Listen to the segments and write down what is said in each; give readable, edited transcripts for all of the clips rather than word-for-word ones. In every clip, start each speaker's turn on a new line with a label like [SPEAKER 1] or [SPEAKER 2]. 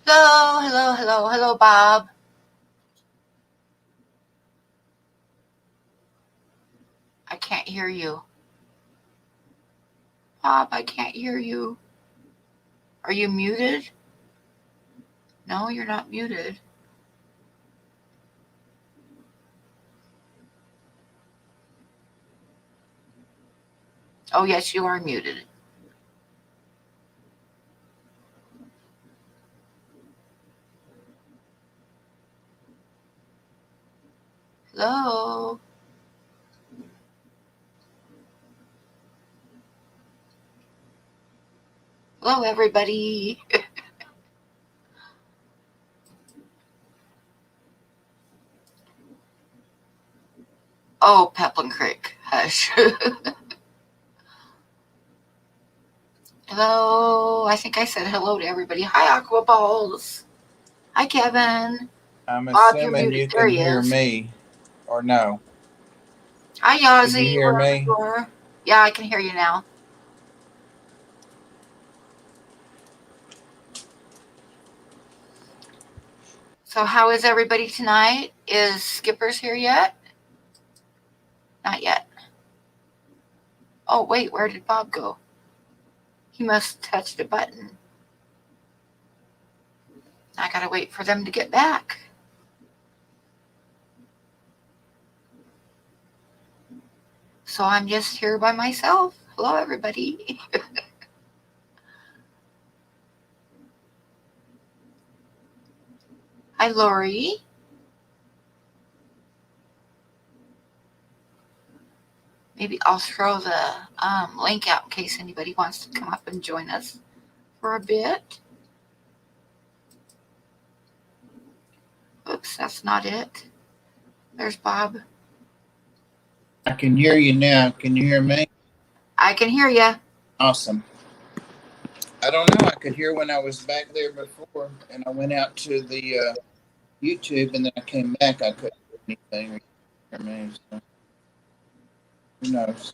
[SPEAKER 1] Hello, hello, hello, hello, Bob. I can't hear you. Bob, I can't hear you. Are you muted? No, you're not muted. Oh, yes, you are muted. Hello. Hello, everybody. Oh, Peplin Creek. Hush. Hello. I think I said hello to everybody. Hi, Aqua Balls. Hi, Kevin.
[SPEAKER 2] I'm
[SPEAKER 1] Bob, you're
[SPEAKER 2] assuming
[SPEAKER 1] muted.
[SPEAKER 2] you
[SPEAKER 1] There
[SPEAKER 2] can
[SPEAKER 1] he
[SPEAKER 2] hear
[SPEAKER 1] is.
[SPEAKER 2] me, or no?
[SPEAKER 1] Hi,
[SPEAKER 2] Can you
[SPEAKER 1] Yazzie.
[SPEAKER 2] hear
[SPEAKER 1] Wherever
[SPEAKER 2] me?
[SPEAKER 1] you are. Yeah, I can hear you now. So, how is everybody tonight? Is Skipper's here yet? Not yet. Oh, wait, where did Bob go? He must have touched a button. I gotta wait for them to get back. So I'm just here by myself. Hello, everybody. Hi, Lori. Maybe I'll throw the link out in case anybody wants to come up and join us for a bit. Oops, that's not it. There's Bob.
[SPEAKER 2] I can hear you now. Can you hear me?
[SPEAKER 1] I can hear you.
[SPEAKER 2] Awesome. I don't know. I could hear when I was back there before, and I went out to the YouTube, and then I came back. I couldn't hear anything. Hear me, so who knows?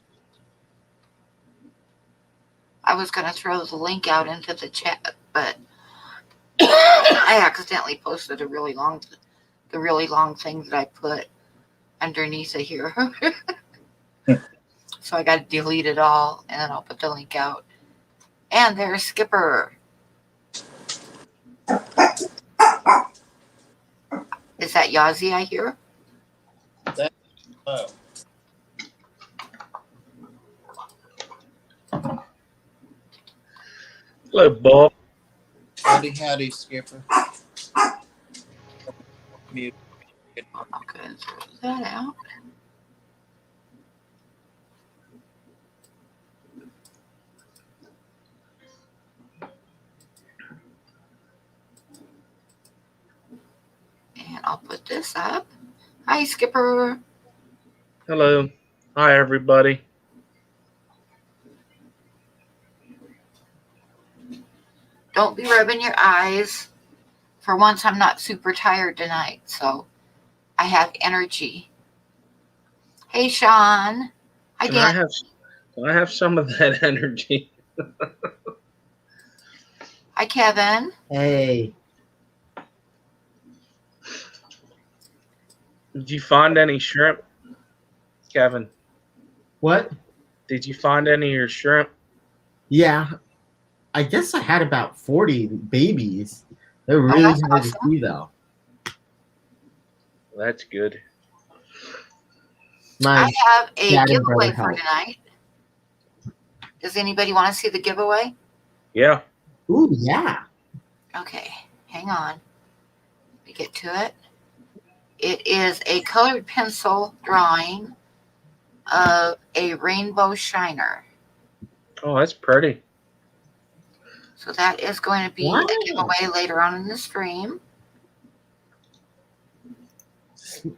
[SPEAKER 1] I was gonna throw the link out into the chat, but I accidentally posted the really long thing that I put underneath of here. So I got to delete it all, and then I'll put the link out. And there's Skipper. Is that Yazzie I hear?
[SPEAKER 2] That's low.
[SPEAKER 3] Hello, Bob.
[SPEAKER 2] Howdy, Skipper. Mute.
[SPEAKER 1] Okay, throw that out. And I'll put this up. Hi, Skipper.
[SPEAKER 3] Hello. Hi, everybody.
[SPEAKER 1] Don't be rubbing your eyes. For once, I'm not super tired tonight, so I have energy. Hey, Sean. Hi,
[SPEAKER 3] Can
[SPEAKER 1] Dan.
[SPEAKER 3] I have some of that energy?
[SPEAKER 1] Hi, Kevin.
[SPEAKER 4] Hey.
[SPEAKER 3] Did you find any shrimp, Kevin?
[SPEAKER 4] What?
[SPEAKER 3] Did you find any of your shrimp?
[SPEAKER 4] Yeah. I guess I had about 40 babies. They're really
[SPEAKER 1] that's
[SPEAKER 4] hard to
[SPEAKER 1] awesome.
[SPEAKER 4] see, though.
[SPEAKER 3] That's good.
[SPEAKER 4] My
[SPEAKER 1] I have a
[SPEAKER 4] dad and
[SPEAKER 1] giveaway
[SPEAKER 4] brother
[SPEAKER 1] for
[SPEAKER 4] helped.
[SPEAKER 1] tonight. Does anybody want to see the giveaway?
[SPEAKER 3] Yeah.
[SPEAKER 4] Ooh, yeah.
[SPEAKER 1] Okay, hang on. Let me get to it. It is a colored pencil drawing of a rainbow shiner.
[SPEAKER 3] Oh, that's pretty.
[SPEAKER 1] So that is going to be
[SPEAKER 4] Wow.
[SPEAKER 1] a giveaway later on in the stream.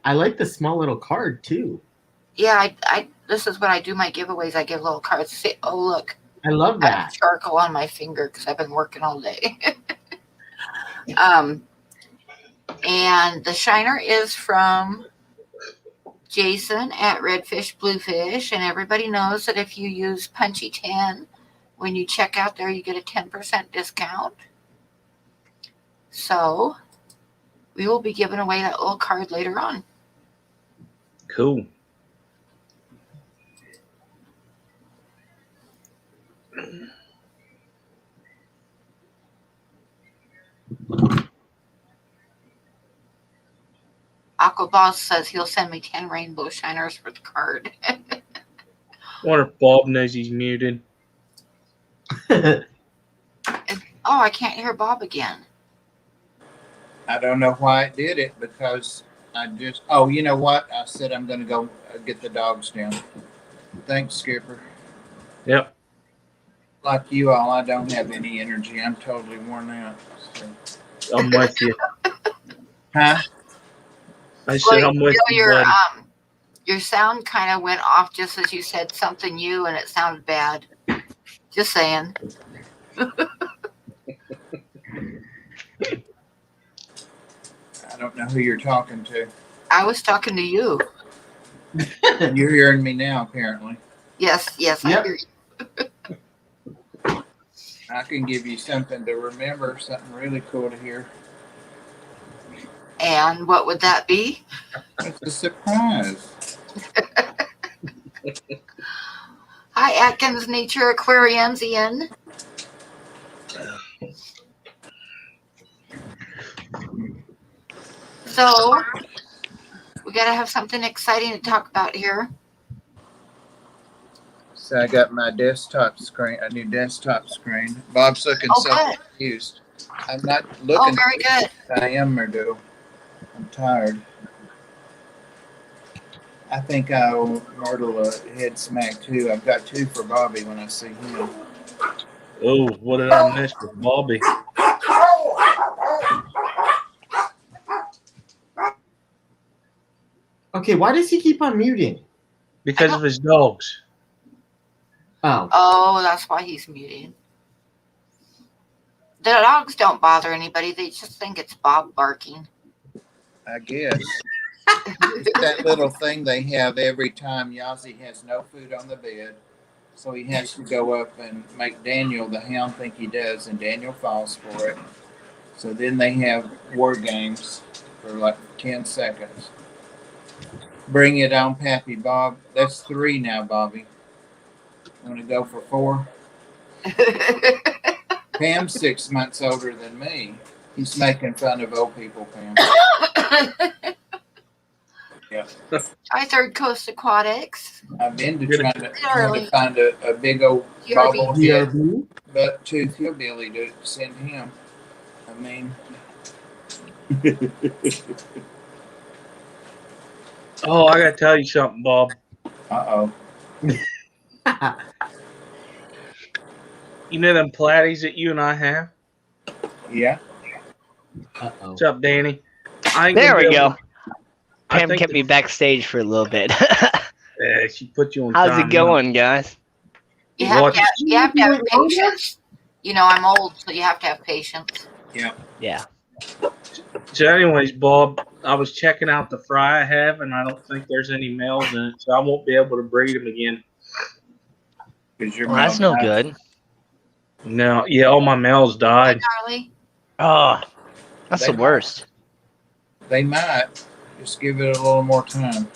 [SPEAKER 4] I like the small little card, too.
[SPEAKER 1] Yeah, I this is what I do my giveaways. I give little cards. See, oh, look.
[SPEAKER 4] I love
[SPEAKER 1] I have
[SPEAKER 4] that.
[SPEAKER 1] charcoal on my finger because I've been working all day. And the shiner is from Jason at Redfish Bluefish. And everybody knows that if you use Punchy 10, when you check out there, you get a 10% discount. So we will be giving away that little card later on.
[SPEAKER 3] Cool.
[SPEAKER 1] Aquaboss says he'll send me 10 rainbow shiners for the card.
[SPEAKER 3] Wonder if Bob knows he's muted.
[SPEAKER 1] Oh, I can't hear Bob again.
[SPEAKER 2] I don't know why it did it because I just. Oh, you know what? I said I'm going to go get the dogs down. Thanks, Skipper.
[SPEAKER 3] Yep.
[SPEAKER 2] Like you all, I don't have any energy. I'm totally worn out. So.
[SPEAKER 3] I'm with you.
[SPEAKER 2] Huh?
[SPEAKER 3] I said I'm with you, buddy.
[SPEAKER 1] Your sound kind of went off just as you said something new, and it sounded bad. Just saying.
[SPEAKER 2] I don't know who you're talking to.
[SPEAKER 1] I was talking to you.
[SPEAKER 2] You're hearing me now, apparently.
[SPEAKER 1] Yes,
[SPEAKER 4] Yep.
[SPEAKER 1] I hear you.
[SPEAKER 2] I can give you something to remember, something really cool to hear.
[SPEAKER 1] And what would that be?
[SPEAKER 2] It's a surprise.
[SPEAKER 1] Hi, Atkins Nature Aquariansian. So, we got to have something exciting to talk about here.
[SPEAKER 2] So I got my desktop screen, a new desktop screen. Bob's looking
[SPEAKER 1] Oh,
[SPEAKER 2] so
[SPEAKER 1] good.
[SPEAKER 2] confused. I'm not
[SPEAKER 1] Oh,
[SPEAKER 2] looking.
[SPEAKER 1] very good.
[SPEAKER 2] I am, Murdo. I'm tired. I think I'll myrtle a head smack too. I've got 2 for Bobby when I see him.
[SPEAKER 3] Oh, what did I miss with Bobby?
[SPEAKER 4] Okay, why does he keep on muting?
[SPEAKER 3] Because of his dogs.
[SPEAKER 4] Oh,
[SPEAKER 1] Oh, that's why he's muting. The dogs don't bother anybody. They just think it's Bob barking.
[SPEAKER 2] I guess. It's that little thing they have every time Yazzie has no food on the bed. So he has to go up and make Daniel, the hound, think he does, and Daniel falls for it. So then they have war games for like 10 seconds. Bring it on, Pappy Bob. That's 3 now, Bobby. Want to go for 4? Pam's 6 months older than me. He's making fun of old people, Pam. Yeah.
[SPEAKER 1] Try Third Coast Aquatics.
[SPEAKER 2] I've been trying to find a big old bobblehead
[SPEAKER 4] DRB?
[SPEAKER 2] butt tooth hillbilly to send him. I mean,
[SPEAKER 3] Oh, I gotta tell you something, Bob.
[SPEAKER 2] uh-oh.
[SPEAKER 3] You know them platies that you and I have?
[SPEAKER 2] Yeah.
[SPEAKER 4] Uh-oh.
[SPEAKER 3] What's up, Danny? I ain't
[SPEAKER 5] There
[SPEAKER 3] gonna
[SPEAKER 5] we
[SPEAKER 3] be
[SPEAKER 5] go.
[SPEAKER 3] able- I
[SPEAKER 5] Pam
[SPEAKER 3] think
[SPEAKER 5] kept me backstage for a little bit.
[SPEAKER 3] Yeah, she put you on
[SPEAKER 5] How's
[SPEAKER 3] time
[SPEAKER 5] it going, guys?
[SPEAKER 1] You have,
[SPEAKER 3] What?
[SPEAKER 1] you have to have patience. You know, I'm old, so you have to have patience.
[SPEAKER 5] Yeah.
[SPEAKER 3] So, anyways, Bob, I was checking out the fry I have, and I don't think there's any males in it, so I won't be able to breed them again.
[SPEAKER 5] Well, that's no good.
[SPEAKER 3] No, yeah, all my males died.
[SPEAKER 1] Charlie?
[SPEAKER 5] Oh, that's
[SPEAKER 2] They
[SPEAKER 5] the worst.
[SPEAKER 2] They might. Just give it a little more time.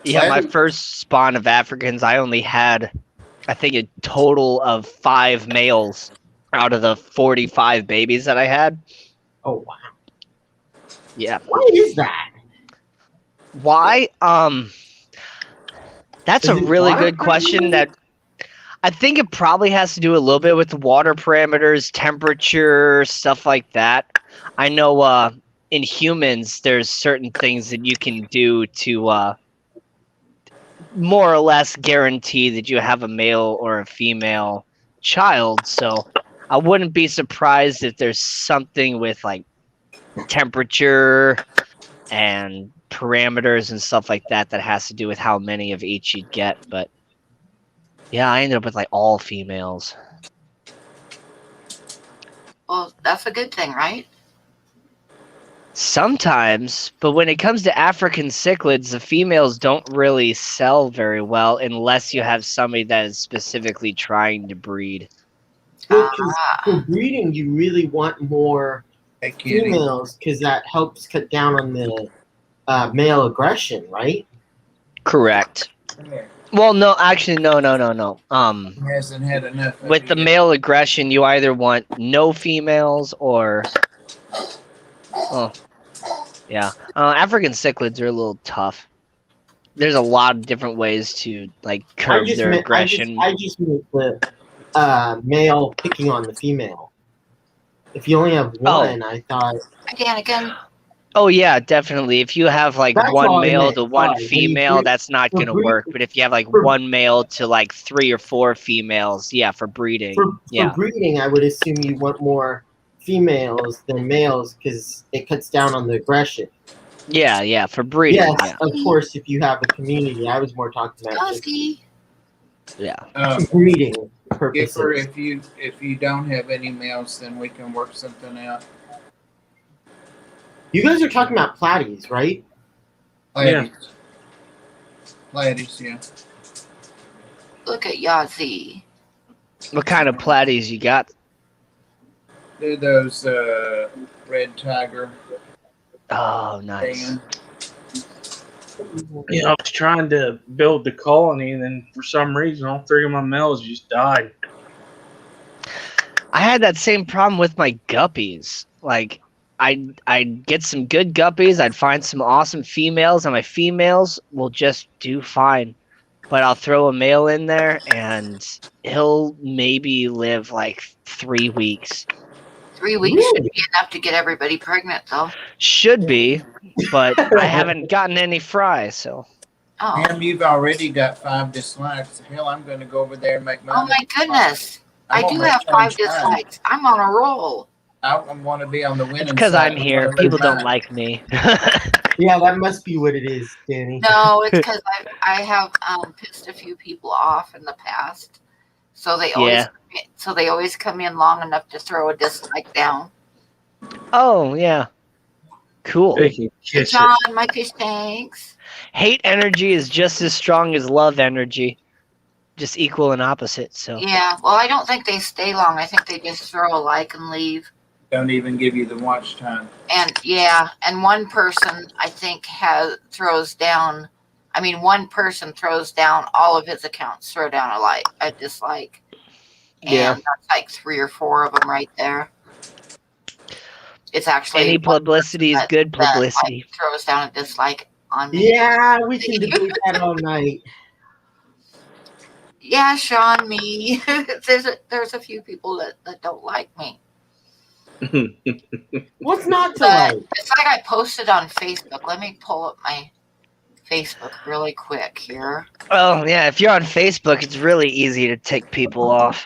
[SPEAKER 5] Yeah, my
[SPEAKER 2] Well-
[SPEAKER 5] first spawn of Africans, I only had, I think, a total of 5 males out of the 45 babies that I had.
[SPEAKER 4] Oh, wow.
[SPEAKER 5] Yeah.
[SPEAKER 4] Why is that?
[SPEAKER 5] Why? That's
[SPEAKER 4] Is
[SPEAKER 5] a
[SPEAKER 4] it
[SPEAKER 5] really
[SPEAKER 4] water
[SPEAKER 5] good question.
[SPEAKER 4] parameters?
[SPEAKER 5] That I think it probably has to do a little bit with the water parameters, temperature, stuff like that. I know in humans, there's certain things that you can do to more or less guarantee that you have a male or a female child. So I wouldn't be surprised if there's something with like temperature and parameters and stuff like that that has to do with how many of each you'd get. But yeah, I ended up with like all females.
[SPEAKER 1] Well, that's a good thing, right?
[SPEAKER 5] Sometimes, but when it comes to African cichlids, the females don't really sell very well unless you have somebody that is specifically trying to breed.
[SPEAKER 4] Because for breeding, you really want more
[SPEAKER 2] Hey, Kenny.
[SPEAKER 4] females because that helps cut down on the male aggression, right?
[SPEAKER 5] Correct.
[SPEAKER 2] Come here.
[SPEAKER 5] Well, no, actually, no.
[SPEAKER 2] He hasn't had enough of
[SPEAKER 5] With the
[SPEAKER 2] you.
[SPEAKER 5] male aggression, you either want no females or, oh, yeah. African cichlids are a little tough. There's a lot of different ways to like curb their aggression.
[SPEAKER 4] I just meant the male picking on the female. If you only have one, I thought
[SPEAKER 1] Danica.
[SPEAKER 5] Oh yeah, definitely. If you have like
[SPEAKER 4] That's all
[SPEAKER 5] one
[SPEAKER 4] I
[SPEAKER 5] male
[SPEAKER 4] meant.
[SPEAKER 5] to one
[SPEAKER 4] Sorry.
[SPEAKER 5] female, that's not
[SPEAKER 4] for
[SPEAKER 5] gonna
[SPEAKER 4] breed-
[SPEAKER 5] work. But if you have like
[SPEAKER 4] for-
[SPEAKER 5] one male to like 3 or 4 females, yeah, for breeding.
[SPEAKER 4] for
[SPEAKER 5] Yeah.
[SPEAKER 4] breeding, I would assume you want more females than males because it cuts down on the aggression.
[SPEAKER 5] Yeah, for breeding.
[SPEAKER 4] Yes,
[SPEAKER 5] Yeah.
[SPEAKER 4] of course. If you have a community, I was more talking about just
[SPEAKER 1] Dusty.
[SPEAKER 5] Yeah.
[SPEAKER 4] for breeding
[SPEAKER 2] Skipper,
[SPEAKER 4] purposes.
[SPEAKER 2] if you don't have any males, then we can work something out.
[SPEAKER 4] You guys are talking about platies, right?
[SPEAKER 3] Yeah.
[SPEAKER 2] Ladies, yeah.
[SPEAKER 1] Look at Yazzie.
[SPEAKER 5] What kind of platies you got?
[SPEAKER 2] They're those red tiger.
[SPEAKER 5] Oh, nice.
[SPEAKER 2] Dan.
[SPEAKER 3] Yeah, I was trying to build the colony, and then for some reason, all 3 of my males just died.
[SPEAKER 5] I had that same problem with my guppies. Like, I'd get some good guppies, I'd find some awesome females, and my females will just do fine. But I'll throw a male in there, and he'll maybe live like 3 weeks.
[SPEAKER 1] 3 weeks should be enough to get everybody pregnant, though.
[SPEAKER 5] Should be, but I haven't gotten any fry, so.
[SPEAKER 1] Oh,
[SPEAKER 2] Pam, you've already got 5 dislikes. Hell, I'm going to go over there and make
[SPEAKER 1] oh
[SPEAKER 2] mine.
[SPEAKER 1] my goodness. I
[SPEAKER 2] I'm
[SPEAKER 1] do
[SPEAKER 2] gonna
[SPEAKER 1] have
[SPEAKER 2] change
[SPEAKER 1] 5
[SPEAKER 2] mine.
[SPEAKER 1] dislikes. I'm on a roll.
[SPEAKER 2] I want to be on the winning
[SPEAKER 5] It's because
[SPEAKER 2] side.
[SPEAKER 5] I'm here. People don't like me.
[SPEAKER 4] Yeah, that must be what it is, Danny.
[SPEAKER 1] No, it's because I have pissed a few people off in the past. So they always come in long enough to throw a dislike down.
[SPEAKER 5] Oh, yeah. Cool.
[SPEAKER 3] They can kiss it.
[SPEAKER 1] John, my fish tanks.
[SPEAKER 5] Hate energy is just as strong as love energy. Just equal and opposite, so.
[SPEAKER 1] Yeah, well, I don't think they stay long. I think they just throw a like and leave.
[SPEAKER 2] Don't even give you the watch time.
[SPEAKER 1] And yeah, and one person I think throws down. I mean, one person throws down all of his accounts. Throw down a dislike. And
[SPEAKER 5] Yeah.
[SPEAKER 1] that's like 3 or 4 of them right there. It's actually
[SPEAKER 5] Any publicity is
[SPEAKER 1] that-
[SPEAKER 5] good
[SPEAKER 1] that,
[SPEAKER 5] publicity.
[SPEAKER 1] throws down a dislike on me.
[SPEAKER 4] Yeah, we can debate that all night.
[SPEAKER 1] Yeah, Sean, me. there's a few people that don't like me.
[SPEAKER 4] What's not to
[SPEAKER 1] But
[SPEAKER 4] like?
[SPEAKER 1] it's like I posted on Facebook. Let me pull up my Facebook really quick here.
[SPEAKER 5] Oh, yeah, if you're on Facebook, it's really easy to take people off.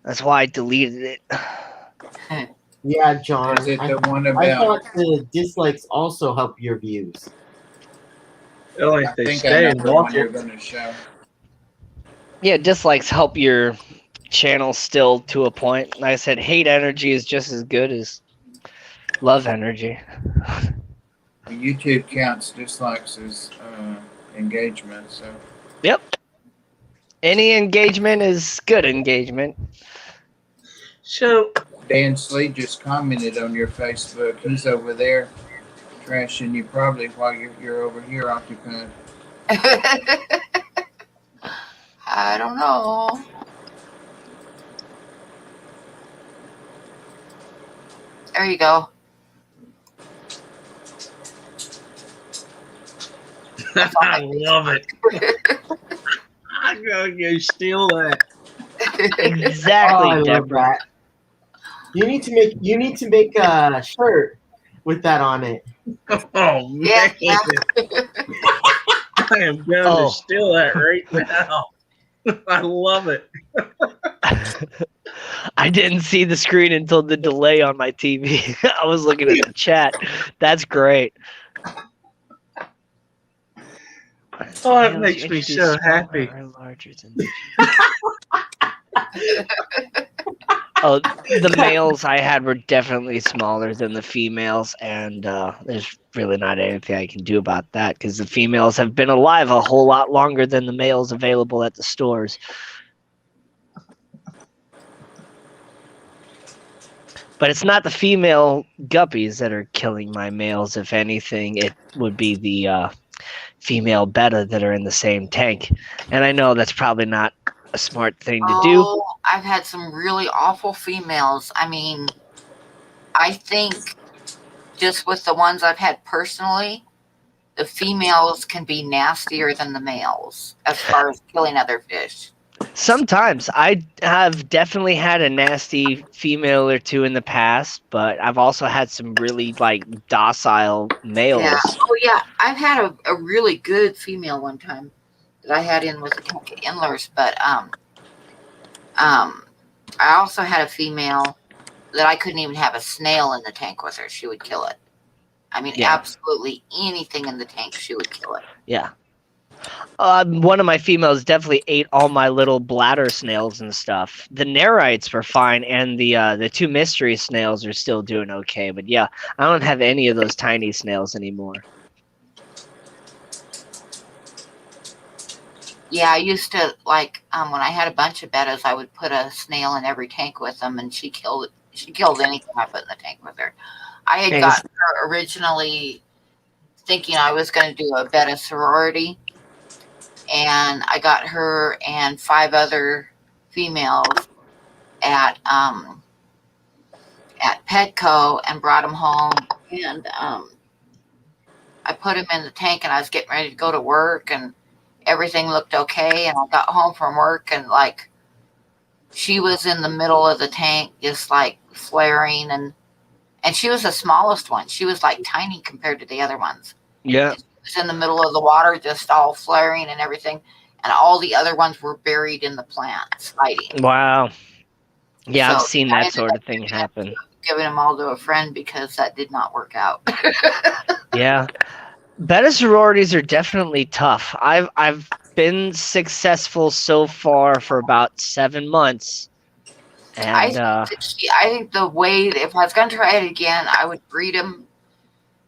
[SPEAKER 5] That's why I deleted it.
[SPEAKER 4] Yeah, John.
[SPEAKER 2] Is it
[SPEAKER 4] I
[SPEAKER 2] the one
[SPEAKER 4] I
[SPEAKER 2] about?
[SPEAKER 4] thought the dislikes also help your views.
[SPEAKER 3] Only
[SPEAKER 2] I
[SPEAKER 3] if they
[SPEAKER 2] think
[SPEAKER 3] stay
[SPEAKER 2] I
[SPEAKER 3] and
[SPEAKER 2] know the one
[SPEAKER 3] watch
[SPEAKER 2] you're
[SPEAKER 3] it.
[SPEAKER 2] going to show.
[SPEAKER 5] Yeah, dislikes help your channel still to a point. Like I said, hate energy is just as good as love energy.
[SPEAKER 2] The YouTube counts dislikes as engagement. So
[SPEAKER 5] Yep. Any engagement is good engagement.
[SPEAKER 3] So,
[SPEAKER 2] Dan Slee just commented on your Facebook. He's over there trashing you probably while you're over here occupied.
[SPEAKER 1] I don't know. There you go.
[SPEAKER 3] I love it. I'm gonna go steal that.
[SPEAKER 5] Exactly,
[SPEAKER 4] Oh, I love
[SPEAKER 5] Deborah.
[SPEAKER 4] that. You need to make a shirt with that on it.
[SPEAKER 3] Oh man,
[SPEAKER 1] Yeah.
[SPEAKER 3] I am going
[SPEAKER 5] Oh.
[SPEAKER 3] to steal that right now. I love it.
[SPEAKER 5] I didn't see the screen until the delay on my TV. I was looking at the chat. That's great.
[SPEAKER 3] Oh, it
[SPEAKER 5] Males
[SPEAKER 3] makes
[SPEAKER 5] you
[SPEAKER 3] me
[SPEAKER 5] introduce
[SPEAKER 3] so
[SPEAKER 5] smaller
[SPEAKER 3] happy.
[SPEAKER 5] are larger than the Oh, the males I had were definitely smaller than the females, and there's really not anything I can do about that because the females have been alive a whole lot longer than the males available at the stores. But it's not the female guppies that are killing my males. If anything, it would be the female betta that are in the same tank. And I know that's probably not a smart thing to do.
[SPEAKER 1] Oh, I've had some really awful females. I mean, I think just with the ones I've had personally, the females can be nastier than the males as far as killing other fish.
[SPEAKER 5] Sometimes I have definitely had a nasty female or two in the past, but I've also had some really like docile males.
[SPEAKER 1] Yeah. Oh, yeah. I've had a really good female one time that I had in with a tank of endlers, but I also had a female that I couldn't even have a snail in the tank with her. She would kill it. I mean,
[SPEAKER 5] Yeah.
[SPEAKER 1] absolutely anything in the tank, she would kill it.
[SPEAKER 5] Yeah. One of my females definitely ate all my little bladder snails and stuff. The nerites were fine, and the two mystery snails are still doing okay. But yeah, I don't have any of those tiny snails anymore.
[SPEAKER 1] Yeah, I used to like when I had a bunch of bettas, I would put a snail in every tank with them, and she killed anything I put in the tank with her. I had gotten her originally thinking I was going to do a betta sorority, and I got her and 5 other females at Petco and brought them home, and I put them in the tank, and I was getting ready to go to work, and everything looked okay, and I got home from work, and like she was in the middle of the tank just like flaring, and she was the smallest one. She was like tiny compared to the other ones.
[SPEAKER 5] Yeah.
[SPEAKER 1] She was in the middle of the water just all flaring and everything, and all the other ones were buried in the plants fighting.
[SPEAKER 5] Wow. Yeah, I've
[SPEAKER 1] So,
[SPEAKER 5] seen
[SPEAKER 1] I
[SPEAKER 5] that
[SPEAKER 1] ended
[SPEAKER 5] sort
[SPEAKER 1] up
[SPEAKER 5] of thing happen.
[SPEAKER 1] giving them all to a friend because that did not work out.
[SPEAKER 5] Yeah. Betta sororities are definitely tough. I've been successful so far for about 7 months. And
[SPEAKER 1] I think the way, if I was going to try it again, I would breed them,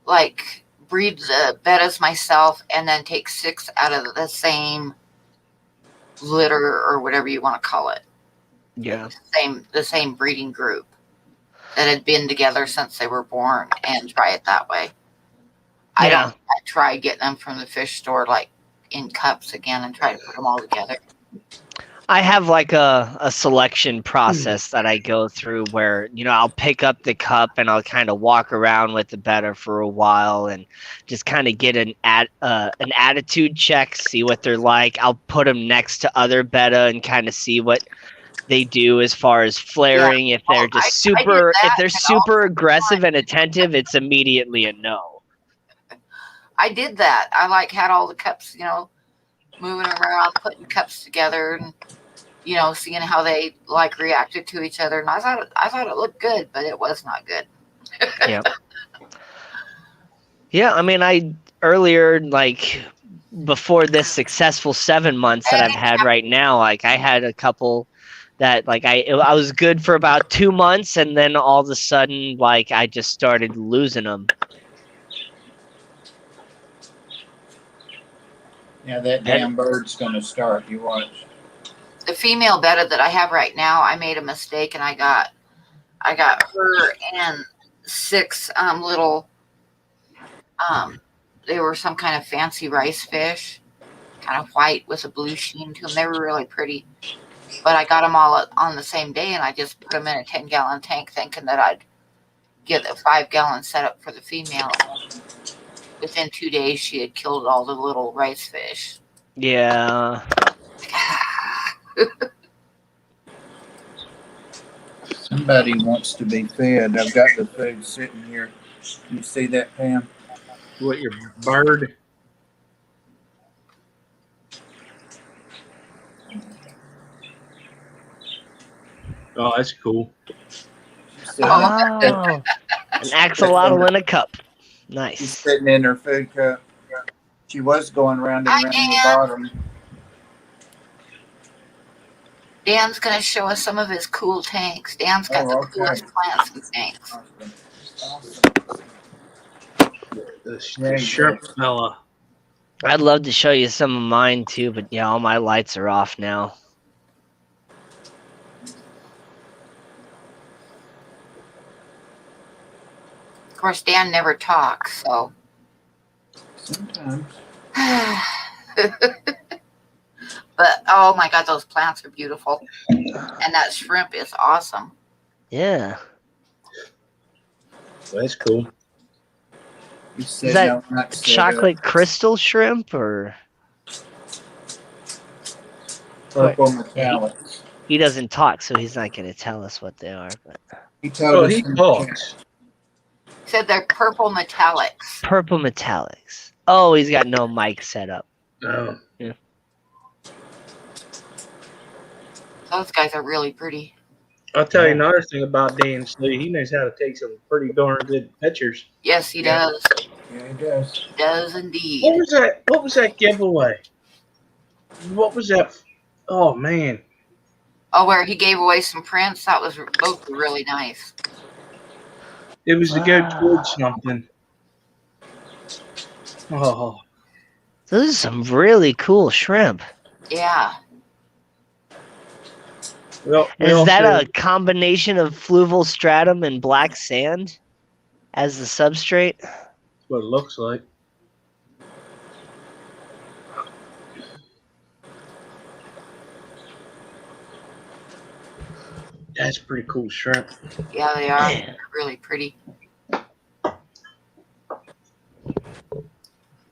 [SPEAKER 1] like breed the bettas myself, and then take 6 out of the same litter or whatever you want to call it.
[SPEAKER 5] yeah.
[SPEAKER 1] The same breeding group that had been together since they were born, and try it that way. I try getting them from the fish store, like in cups again, and try to put them all together.
[SPEAKER 5] I have like a selection process that I go through where, I'll pick up the cup and I'll kind of walk around with the betta for a while and just kind of get an attitude check, see what they're like. I'll put them next to other betta and kind of see what they do as far as flaring. If they're just super aggressive and attentive, it's immediately a no.
[SPEAKER 1] I did that. I had all the cups, moving around, putting cups together, and seeing how they reacted to each other. And I thought it looked good, but it was not good.
[SPEAKER 5] Yeah. Yeah, I mean, earlier, before this successful 7 months that I've had right now, I had a couple that I was good for about 2 months, and then all of a sudden, I just started losing them.
[SPEAKER 2] Yeah, that damn bird's going to start. You watch.
[SPEAKER 1] The female betta that I have right now, I made a mistake, and I got her and 6 little they were some kind of fancy rice fish, kind of white with a blue sheen to them. They were really pretty, but I got them all on the same day, and I just put them in a 10-gallon tank, thinking that I'd get a 5-gallon setup for the female. Within 2 days, she had killed all the little rice fish.
[SPEAKER 5] Yeah.
[SPEAKER 2] Somebody wants to be fed. I've got the food sitting here. You see that, Pam?
[SPEAKER 3] What, your bird? Oh, that's cool.
[SPEAKER 5] Oh, an axolotl in a cup.
[SPEAKER 2] She's
[SPEAKER 5] Nice.
[SPEAKER 2] sitting in her food cup. She was going round and round the bottom.
[SPEAKER 1] Dan's going to show us some of his cool tanks. Dan's got the coolest plants and tanks.
[SPEAKER 3] The shrimp fella.
[SPEAKER 5] I'd love to show you some of mine too, but yeah, all my lights are off now.
[SPEAKER 1] course, Dan never talks, so.
[SPEAKER 2] Sometimes.
[SPEAKER 1] But oh my God, those plants are beautiful, and that shrimp is awesome.
[SPEAKER 5] Yeah.
[SPEAKER 3] That's cool.
[SPEAKER 2] You
[SPEAKER 5] Is
[SPEAKER 2] said
[SPEAKER 5] that
[SPEAKER 2] no, not set
[SPEAKER 5] chocolate crystal shrimp or
[SPEAKER 2] purple
[SPEAKER 5] Yeah,
[SPEAKER 2] metallics.
[SPEAKER 5] he doesn't talk, so he's not going to tell us what they are. But
[SPEAKER 2] He told
[SPEAKER 3] Oh,
[SPEAKER 2] us
[SPEAKER 3] he
[SPEAKER 2] in the
[SPEAKER 3] talks.
[SPEAKER 2] chat.
[SPEAKER 1] Said they're purple metallics.
[SPEAKER 5] purple metallics. Oh, he's got no mic set up.
[SPEAKER 3] Oh.
[SPEAKER 1] Those guys are really pretty.
[SPEAKER 3] I'll tell you
[SPEAKER 5] Yeah.
[SPEAKER 3] another thing about Dan Slee. He knows how to take some pretty darn good pictures.
[SPEAKER 1] Yes, he
[SPEAKER 2] Yeah.
[SPEAKER 1] does.
[SPEAKER 2] Yeah, he does.
[SPEAKER 1] He does indeed.
[SPEAKER 3] What was that? What was that giveaway? What was that? Oh man,
[SPEAKER 1] Oh, where he gave away some prints. Those were really nice.
[SPEAKER 3] it was to go towards something. Oh,
[SPEAKER 5] Those are some really cool shrimp.
[SPEAKER 1] Yeah.
[SPEAKER 3] well, we
[SPEAKER 5] Is that
[SPEAKER 3] also,
[SPEAKER 5] a combination of fluval stratum and black sand as the substrate?
[SPEAKER 3] that's what it looks like. That's pretty cool shrimp.
[SPEAKER 1] Yeah, they are.
[SPEAKER 5] Man.
[SPEAKER 1] They're really pretty.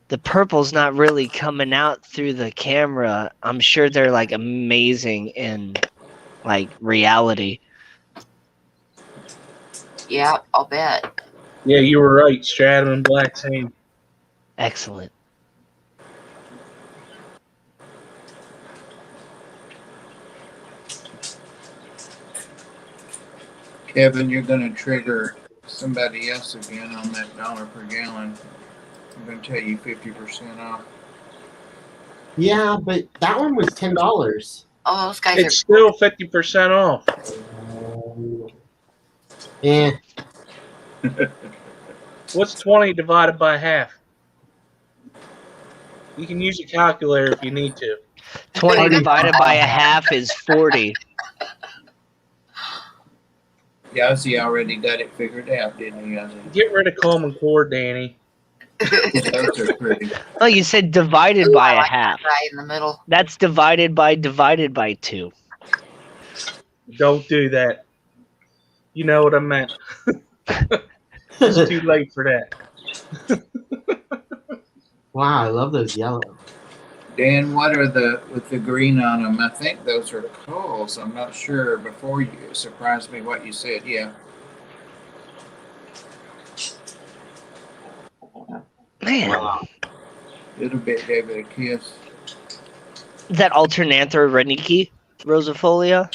[SPEAKER 5] The purple's not really coming out through the camera. I'm sure they're like amazing in like reality.
[SPEAKER 1] Yeah, I'll bet.
[SPEAKER 3] Yeah, you were right. Stratum and black sand.
[SPEAKER 5] Excellent.
[SPEAKER 2] Kevin, you're going to trigger somebody else again on that $1 per gallon. I'm going to tell you 50% off.
[SPEAKER 4] Yeah, but that one was $10.
[SPEAKER 1] Oh, those guys
[SPEAKER 3] It's still 50% off.
[SPEAKER 4] Eh,
[SPEAKER 3] What's 20 divided by half? You can use a calculator if you need to.
[SPEAKER 5] 20 divided by a half is 40.
[SPEAKER 2] Yazzie already got it figured out, didn't he, Yazzie?
[SPEAKER 3] Get rid of Common Core, Danny.
[SPEAKER 2] Those are pretty.
[SPEAKER 5] Oh, you said divided
[SPEAKER 1] Ooh,
[SPEAKER 5] by
[SPEAKER 1] I
[SPEAKER 5] a
[SPEAKER 1] like
[SPEAKER 5] half.
[SPEAKER 1] that guy in the middle.
[SPEAKER 5] That's divided by 2.
[SPEAKER 3] Don't do that. You know what I meant. It's too late for that.
[SPEAKER 4] wow, I love those yellow.
[SPEAKER 2] Dan, what are with the green on them? I think those are coals. I'm not sure. Before you surprised me what you said. Yeah.
[SPEAKER 5] Man,
[SPEAKER 4] Wow.
[SPEAKER 2] Little bit gave it a kiss.
[SPEAKER 5] is that Alternanthera reniki rosifolia?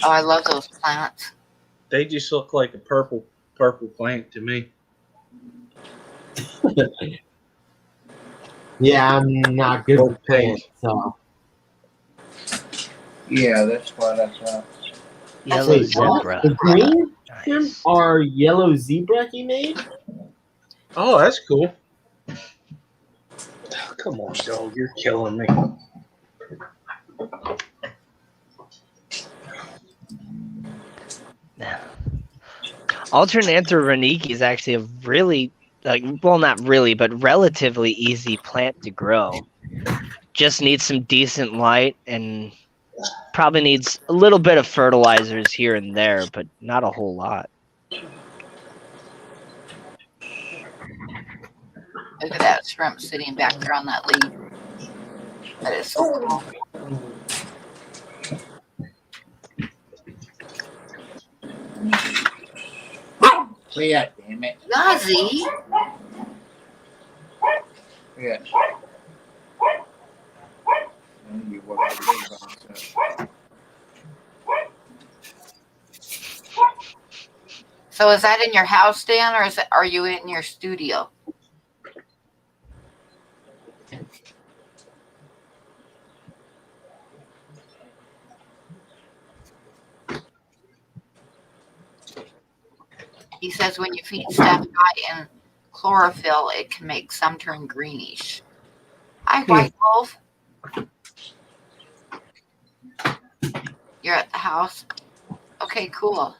[SPEAKER 1] Oh, I love those plants.
[SPEAKER 3] They just look like a purple plant to me.
[SPEAKER 4] Yeah, I'm not good with plants, so.
[SPEAKER 2] Yeah, that's what I thought.
[SPEAKER 5] Yellow
[SPEAKER 4] Wait, what?
[SPEAKER 5] zebra.
[SPEAKER 4] The green shrimp
[SPEAKER 5] Nice.
[SPEAKER 4] are yellow zebra he made?
[SPEAKER 3] Oh, that's cool. Come on, dog. You're killing me.
[SPEAKER 5] Alternanthera reniki is actually a really, well, not really, but relatively easy plant to grow. Just needs some decent light and probably needs a little bit of fertilizers here and there, but not a whole lot.
[SPEAKER 1] Look at that shrimp sitting back there on that leaf. That is so cool.
[SPEAKER 2] Yeah, damn it.
[SPEAKER 1] Yazzie.
[SPEAKER 2] Yeah. And you work the big box up.
[SPEAKER 1] So is that in your house, Dan, or are you in your studio? He says when you feed stuff high in chlorophyll, it can make some turn greenish. Hi, White Wolf. You're at the house? Okay, cool.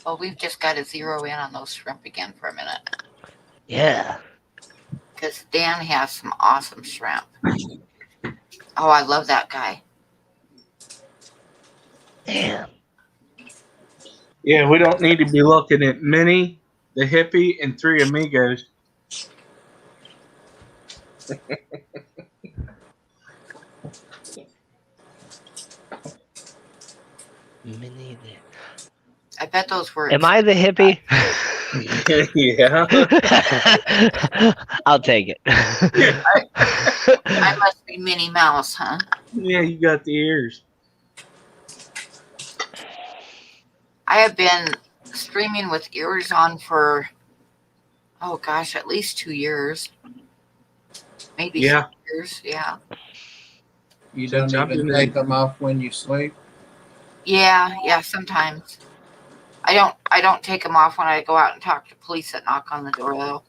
[SPEAKER 1] Well, we've just got to zero in on those shrimp again for a minute.
[SPEAKER 5] Yeah.
[SPEAKER 1] Because Dan has some awesome shrimp. Oh, I love that guy.
[SPEAKER 5] Damn.
[SPEAKER 3] Yeah, we don't need to be looking at Minnie, the hippie, and Three Amigos.
[SPEAKER 5] Minnie the...
[SPEAKER 1] I bet those were.
[SPEAKER 5] Am I the hippie?
[SPEAKER 3] Yeah.
[SPEAKER 5] I'll take it.
[SPEAKER 1] I must be Minnie Mouse, huh?
[SPEAKER 3] Yeah, you got the ears.
[SPEAKER 1] I have been streaming with ears on for, oh gosh, at least 2 years. Maybe
[SPEAKER 3] Yeah.
[SPEAKER 1] 3 years. Yeah.
[SPEAKER 2] You
[SPEAKER 3] Since
[SPEAKER 2] don't
[SPEAKER 3] I've
[SPEAKER 2] even
[SPEAKER 3] been
[SPEAKER 2] take
[SPEAKER 3] in-
[SPEAKER 2] them off when you sleep?
[SPEAKER 1] Yeah, sometimes. I don't take them off when I go out and talk to police that knock on the door though.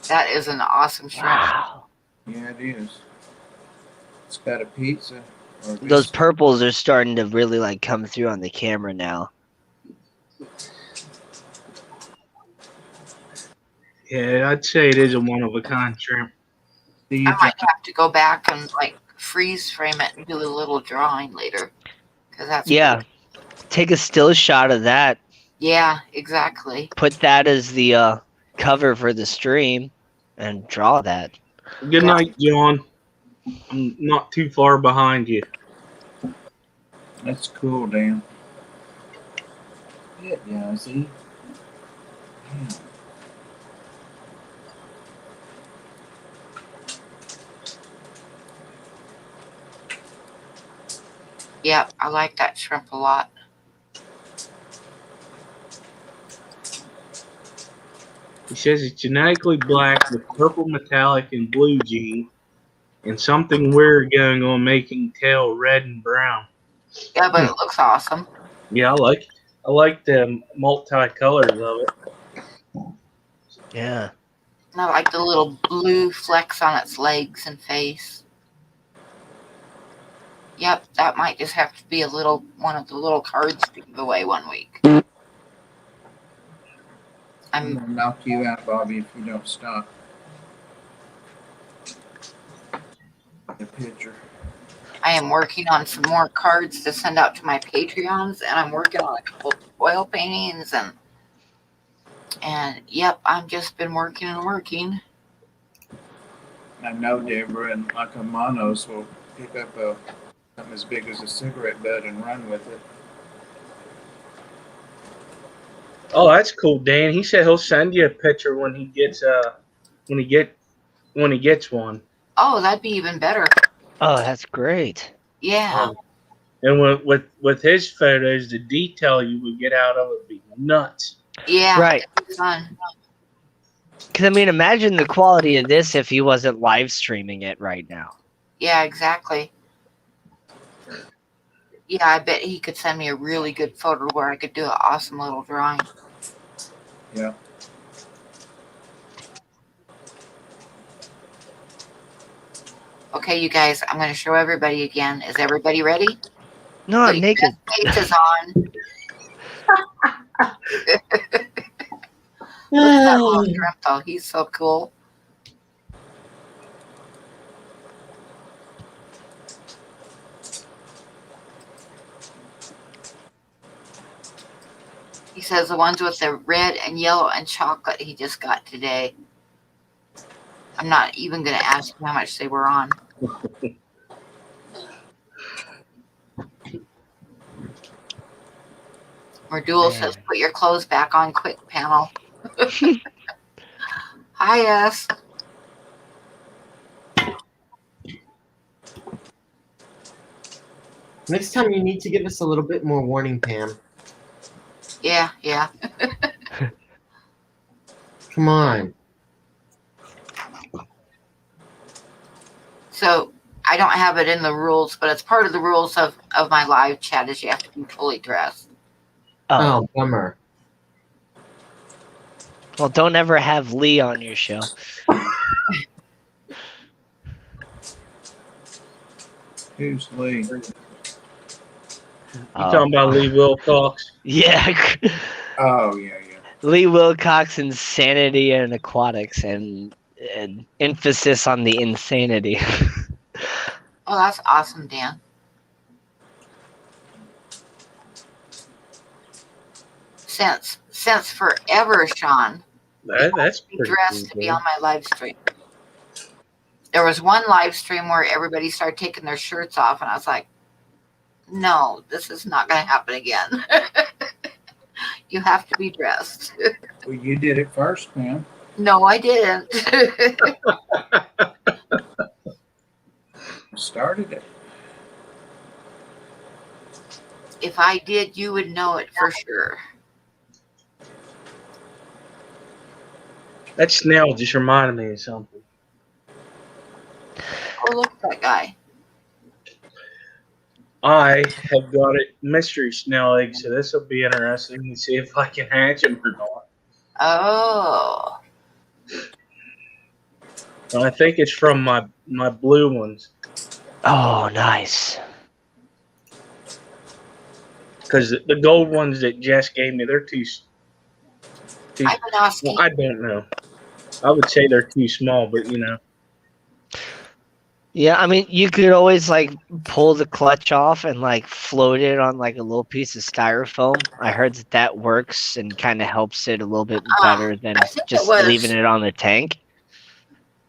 [SPEAKER 1] That is an awesome shrimp.
[SPEAKER 5] Wow.
[SPEAKER 2] Yeah, it is. It's got a pizza. Or
[SPEAKER 5] Those purples are starting to really like come through on the camera now.
[SPEAKER 3] Yeah, I'd say it is a one of a kind shrimp.
[SPEAKER 2] Do
[SPEAKER 1] I
[SPEAKER 2] you
[SPEAKER 1] might have to go back and like freeze frame it and do a little drawing later. Cause that's
[SPEAKER 5] Yeah. Take a still shot of that.
[SPEAKER 1] Yeah, exactly.
[SPEAKER 5] Put that as the cover for the stream and draw that.
[SPEAKER 3] Good night, John. I'm not too far behind you.
[SPEAKER 2] That's cool, Dan. Yeah, Yazzie. Yeah.
[SPEAKER 1] Yeah, I like that shrimp a lot.
[SPEAKER 3] He says it's genetically black with purple metallic and blue gene, and something weird going on making tail red and brown.
[SPEAKER 1] Yeah, but it looks awesome.
[SPEAKER 3] Yeah, I like the multicolors of it.
[SPEAKER 5] Yeah.
[SPEAKER 1] And I like the little blue flecks on its legs and face. Yep, that might just have to be one of the little cards to give away one week.
[SPEAKER 2] I'm gonna knock you out, Bobby, if you don't stop. The picture.
[SPEAKER 1] I am working on some more cards to send out to my Patreons, and I'm working on a couple oil paintings and yep, I've just been working and working.
[SPEAKER 2] I know Deborah and Lacamanos will pick up something as big as a cigarette butt and run with it.
[SPEAKER 3] Oh, that's cool, Dan. He said he'll send you a picture when he gets one.
[SPEAKER 1] Oh, that'd be even better.
[SPEAKER 5] Oh, that's great.
[SPEAKER 1] Yeah.
[SPEAKER 3] And with his photos, the detail you would get out of it would be nuts.
[SPEAKER 1] Yeah.
[SPEAKER 5] Right.
[SPEAKER 1] It'd be fun.
[SPEAKER 5] Because, I mean, imagine the quality of this if he wasn't live streaming it right now.
[SPEAKER 1] Yeah, exactly. Yeah, I bet he could send me a really good photo where I could do an awesome little drawing.
[SPEAKER 2] Yeah.
[SPEAKER 1] Okay, you guys, I'm going to show everybody again. Is everybody ready?
[SPEAKER 5] No, I'm naked.
[SPEAKER 1] Faces on. Look at that little shrimp, though. He's so cool. He says the ones with the red and yellow and chocolate he just got today. I'm not even going to ask him how much they were on. Merdul says, put your clothes back on quick, panel. Hi, S.
[SPEAKER 4] Next time you need to give us a little bit more warning, Pam.
[SPEAKER 1] Yeah.
[SPEAKER 4] Come on.
[SPEAKER 1] So I don't have it in the rules, but it's part of the rules of my live chat is you have to be fully dressed.
[SPEAKER 4] Oh, bummer.
[SPEAKER 5] Well, don't ever have Lee on your show.
[SPEAKER 2] Who's Lee?
[SPEAKER 3] You talking about Lee Wilcox?
[SPEAKER 5] Yeah.
[SPEAKER 2] Oh, yeah.
[SPEAKER 5] Lee Wilcox, Insanity and Aquatics, and emphasis on the insanity.
[SPEAKER 1] Oh, that's awesome, Dan. Since forever, Sean,
[SPEAKER 3] That's
[SPEAKER 1] be
[SPEAKER 3] pretty
[SPEAKER 1] dressed to be
[SPEAKER 3] cool.
[SPEAKER 1] on my live stream. There was one live stream where everybody started taking their shirts off, and I was like, no, this is not going to happen again. You have to be dressed.
[SPEAKER 2] Well, you did it first, man.
[SPEAKER 1] No, I didn't.
[SPEAKER 2] Started it.
[SPEAKER 1] If I did, you would know it for sure.
[SPEAKER 3] That snail just reminded me of something.
[SPEAKER 1] Oh, look at that guy.
[SPEAKER 3] I have got a mystery snail egg, so this will be interesting to see if I can hatch them or not.
[SPEAKER 1] Oh.
[SPEAKER 3] And I think it's from my blue ones,
[SPEAKER 5] Oh, nice.
[SPEAKER 3] because the gold ones that Jess gave me, they're too.
[SPEAKER 1] I've been asking.
[SPEAKER 3] Well, I don't know. I would say they're too small, but you know.
[SPEAKER 5] Yeah, I mean, you could always like pull the clutch off and like float it on like a little piece of styrofoam. I heard that works and kind of helps it a little bit better than
[SPEAKER 1] I think
[SPEAKER 5] just
[SPEAKER 1] it was-
[SPEAKER 5] leaving it on the tank.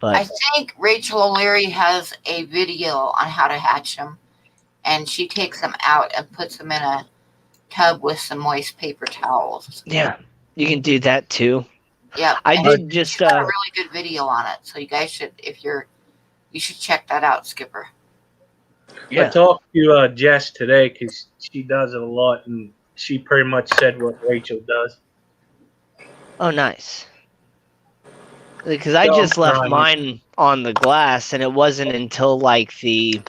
[SPEAKER 5] But
[SPEAKER 1] I think Rachel O'Leary has a video on how to hatch them, and she takes them out and puts them in a tub with some moist paper towels.
[SPEAKER 5] yeah, you can do that too.
[SPEAKER 1] Yep.
[SPEAKER 5] I
[SPEAKER 1] and
[SPEAKER 5] did just
[SPEAKER 1] she's got a really good video on it, so you guys should, you should check that out, Skipper.
[SPEAKER 3] I talked to Jess today because she does it a lot, and she pretty much said what Rachel does.
[SPEAKER 5] Oh, nice. Because I
[SPEAKER 3] So
[SPEAKER 5] just
[SPEAKER 3] I'm
[SPEAKER 5] left
[SPEAKER 3] trying.
[SPEAKER 5] mine on the glass, and it wasn't until like the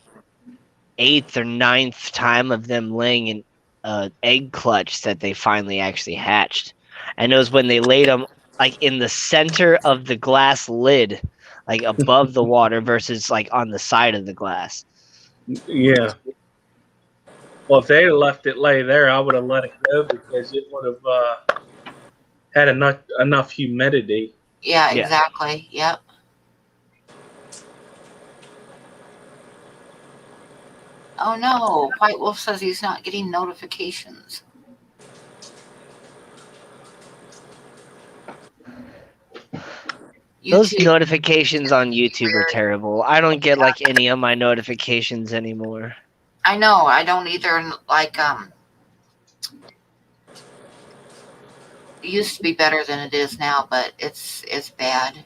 [SPEAKER 5] 8th or 9th time of them laying an egg clutch that they finally actually hatched. And it was when they laid them like in the center of the glass lid, like above the water versus like on the side of the glass.
[SPEAKER 3] Yeah. Well, if they had left it lay there, I would have let it go because it would have had enough humidity.
[SPEAKER 1] Yeah,
[SPEAKER 5] Yeah.
[SPEAKER 1] exactly. Yep. Oh no, White Wolf says he's not getting notifications.
[SPEAKER 5] Those
[SPEAKER 1] YouTube-
[SPEAKER 5] notifications on YouTube are terrible. I don't get like any of my notifications anymore.
[SPEAKER 1] I know, I don't either. Like, it used to be better than it is now, but it's bad.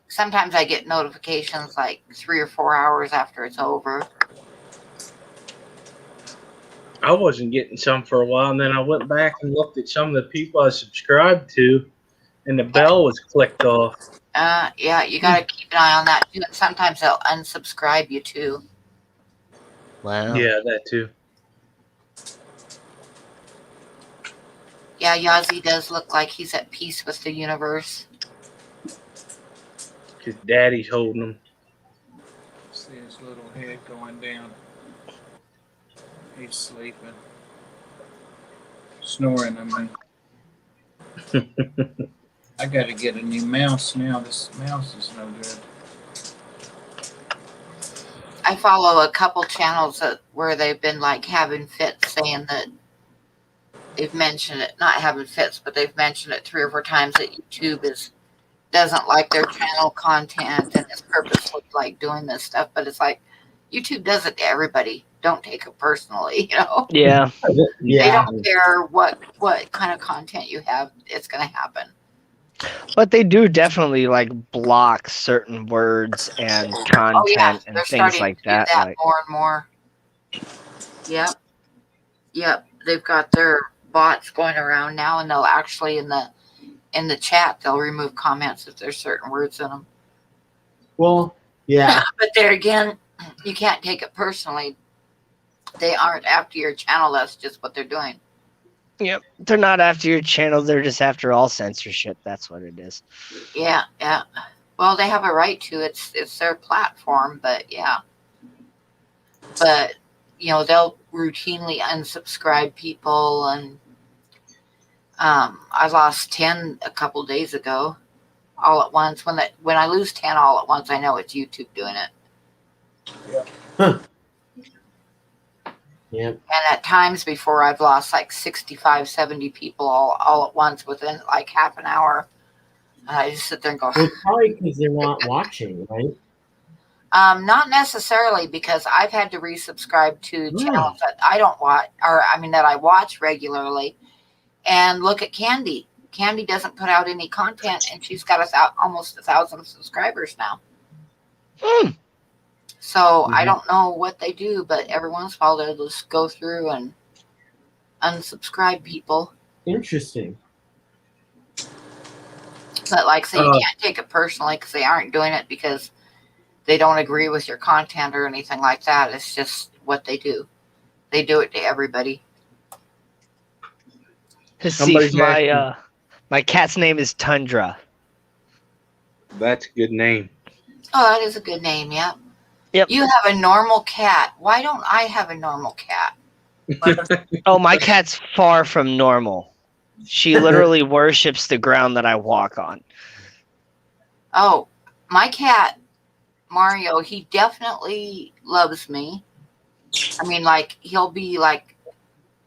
[SPEAKER 1] Sometimes I get notifications like 3 or 4 hours after it's over.
[SPEAKER 3] I wasn't getting some for a while, and then I went back and looked at some of the people I subscribed to, and the bell was clicked off.
[SPEAKER 1] Yeah, you gotta keep an eye on that too. And sometimes they'll unsubscribe you too.
[SPEAKER 5] Wow.
[SPEAKER 3] Yeah, that too.
[SPEAKER 1] Yeah, Yazzie does look like he's at peace with the universe.
[SPEAKER 3] Because Daddy's holding them.
[SPEAKER 2] See his little head going down. He's sleeping. Snoring, I mean. I gotta get a new mouse now. This mouse is no good.
[SPEAKER 1] I follow a couple channels where they've been like having fits, saying that they've mentioned it, not having fits, but they've mentioned it 3 or 4 times that YouTube doesn't like their channel content and is purposely like doing this stuff. But it's like YouTube does it to everybody. Don't take it personally, you know.
[SPEAKER 5] Yeah.
[SPEAKER 1] They
[SPEAKER 4] Yeah.
[SPEAKER 1] don't care what kind of content you have. It's going to happen.
[SPEAKER 5] But they do definitely like block certain words and content
[SPEAKER 1] Oh yeah,
[SPEAKER 5] and
[SPEAKER 1] they're
[SPEAKER 5] things
[SPEAKER 1] starting
[SPEAKER 5] like
[SPEAKER 1] to do
[SPEAKER 5] that.
[SPEAKER 1] that
[SPEAKER 5] Like,
[SPEAKER 1] more and more. Yep. They've got their bots going around now, and they'll actually in the chat they'll remove comments if there's certain words in them.
[SPEAKER 4] Well, yeah.
[SPEAKER 1] But there again, you can't take it personally. They aren't after your channel. That's just what they're doing.
[SPEAKER 5] Yep. They're not after your channel. They're just after all censorship. That's what it is.
[SPEAKER 1] Yeah, yeah. Well, they have a right to. It's their platform, but yeah. But they'll routinely unsubscribe people, and I lost 10 a couple days ago, all at once. When I lose 10 all at once, I know it's YouTube doing it.
[SPEAKER 4] Yep.
[SPEAKER 1] And at times before, I've lost like 65, 70 people all at once within like half an hour. And I just sit there and go,
[SPEAKER 4] Well, it's probably because they're not watching, right?
[SPEAKER 1] not necessarily, because I've had to resubscribe to channels that I don't watch, that I watch regularly. And look at Candy. Candy doesn't put out any content, and she's got almost 1,000 subscribers now. So I don't know what they do, but every once in a while they'll just go through and unsubscribe people.
[SPEAKER 4] Interesting.
[SPEAKER 1] But like I say, you can't take it personally, because they aren't doing it because they don't agree with your content or anything like that. It's just what they do. They do it to everybody.
[SPEAKER 3] Somebody's
[SPEAKER 5] My cat's name is Tundra.
[SPEAKER 3] That's a good name.
[SPEAKER 1] Oh, that is a good name. Yep.
[SPEAKER 5] Yep.
[SPEAKER 1] You have a normal cat. Why don't I have a normal cat?
[SPEAKER 5] Oh, my cat's far from normal. She literally worships the ground that I walk on.
[SPEAKER 1] Oh, my cat, Mario, he definitely loves me. I mean, like, he'll be like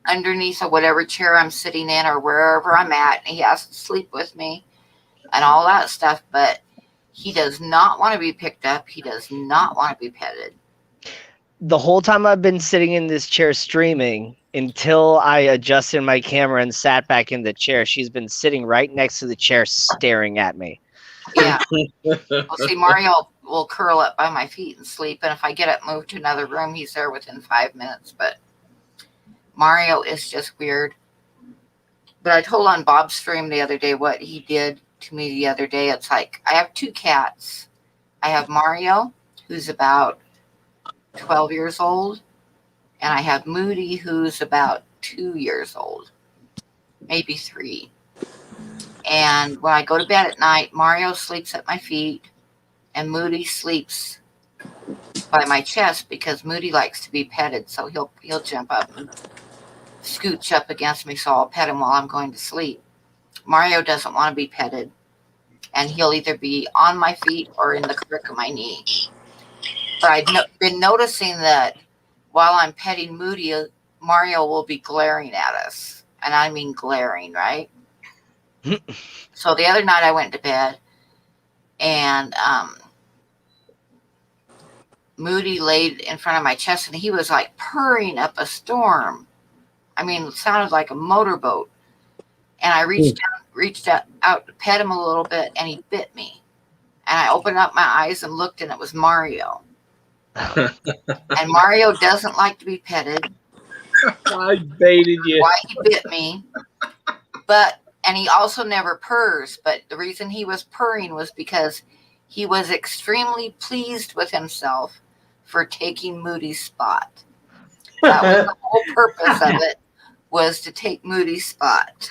[SPEAKER 1] underneath of whatever chair I'm sitting in or wherever I'm at, and he has to sleep with me and all that stuff, but he does not want to be picked up. He does not want to be petted.
[SPEAKER 5] The whole time I've been sitting in this chair streaming, until I adjusted my camera and sat back in the chair, she's been sitting right next to the chair staring at me.
[SPEAKER 1] Yeah. Well, see, Mario will curl up by my feet and sleep, and if I get up, move to another room, he's there within 5 minutes. But Mario is just weird. But I told on Bob's stream the other day what he did to me the other day. It's like, I have two cats. I have Mario, who's about 12 years old, and I have Moody, who's about 2 years old, maybe 3. And when I go to bed at night, Mario sleeps at my feet, and Moody sleeps by my chest, because Moody likes to be petted. So he'll jump up and scooch up against me, so I'll pet him while I'm going to sleep. Mario doesn't want to be petted, and he'll either be on my feet or in the crook of my knee. But I've been noticing that while I'm petting Moody, Mario will be glaring at us, and I mean glaring, right? So the other night I went to bed, and Moody laid in front of my chest, and he was like purring up a storm. I mean, it sounded like a motorboat. And I reached out to pet him a little bit, and he bit me. And I opened up my eyes and looked, and it was Mario. And Mario doesn't like to be petted.
[SPEAKER 3] I baited you.
[SPEAKER 1] Why he bit me. And he also never purrs. But the reason he was purring was because he was extremely pleased with himself for taking Moody's spot. That was the whole purpose of it, was to take Moody's spot.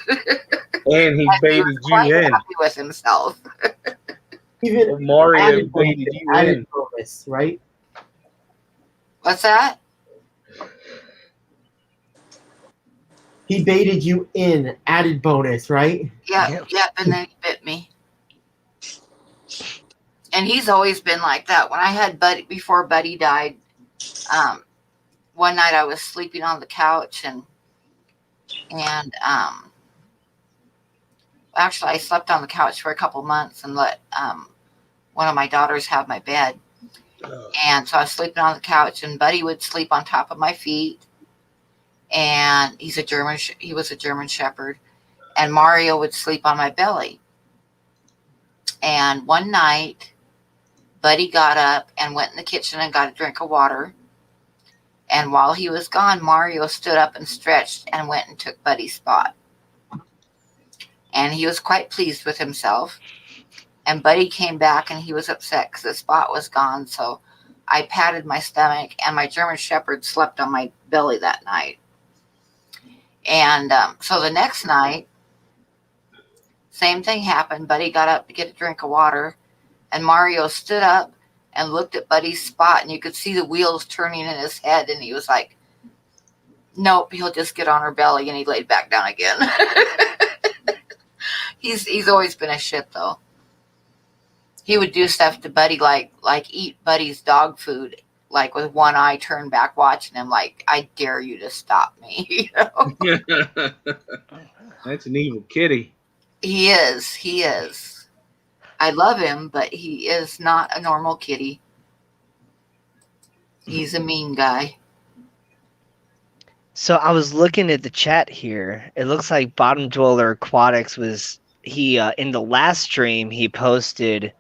[SPEAKER 3] And he baited you
[SPEAKER 1] quite
[SPEAKER 3] in.
[SPEAKER 1] happy with himself.
[SPEAKER 4] Even
[SPEAKER 3] Mario baited you in.
[SPEAKER 4] added bonus, right?
[SPEAKER 1] What's that?
[SPEAKER 4] He baited you in, added bonus, right?
[SPEAKER 1] Yeah, and then he bit me. And he's always been like that. When I had Buddy, before Buddy died, one night I was sleeping on the couch, and actually I slept on the couch for a couple months and let one of my daughters have my bed. And so I was sleeping on the couch, and Buddy would sleep on top of my feet. And he was a German Shepherd, and Mario would sleep on my belly. And one night, Buddy got up and went in the kitchen and got a drink of water. And while he was gone, Mario stood up and stretched and went and took Buddy's spot. And he was quite pleased with himself. And Buddy came back, and he was upset because the spot was gone. So I patted my stomach, and my German Shepherd slept on my belly that night. And so the next night, same thing happened. Buddy got up to get a drink of water, and Mario stood up and looked at Buddy's spot, and you could see the wheels turning in his head, and he was like, nope, he'll just get on her belly, and he laid back down again. He's always been a shit, though. He would do stuff to Buddy like eat Buddy's dog food, like with one eye turned back watching him, like, I dare you to stop me. You know?
[SPEAKER 3] That's an evil kitty.
[SPEAKER 1] He is. I love him, but he is not a normal kitty. He's a mean guy.
[SPEAKER 5] So I was looking at the chat here. It looks like Bottom Dweller Aquatics was in the last stream he posted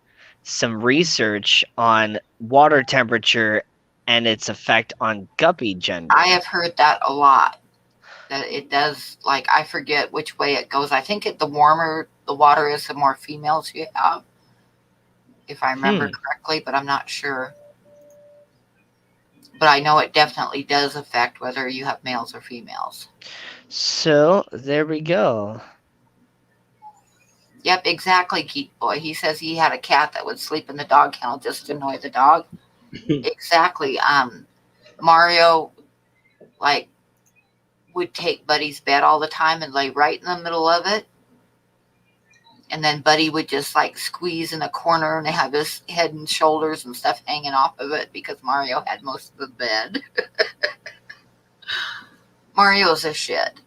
[SPEAKER 5] some research on water temperature and its effect on guppy gender.
[SPEAKER 1] I have heard that a lot. That it does, like, I forget which way it goes. I think the warmer the water is, the more females you have, if I remember correctly, but I'm not sure. But I know it definitely does affect whether you have males or females.
[SPEAKER 5] So there we go.
[SPEAKER 1] Yep, exactly, Geek Boy. He says he had a cat that would sleep in the dog kennel just to annoy the dog. Exactly. Mario, like, would take Buddy's bed all the time and lay right in the middle of it. And then Buddy would just, like, squeeze in a corner and have his head and shoulders and stuff hanging off of it because Mario had most of the bed. Mario's a shit.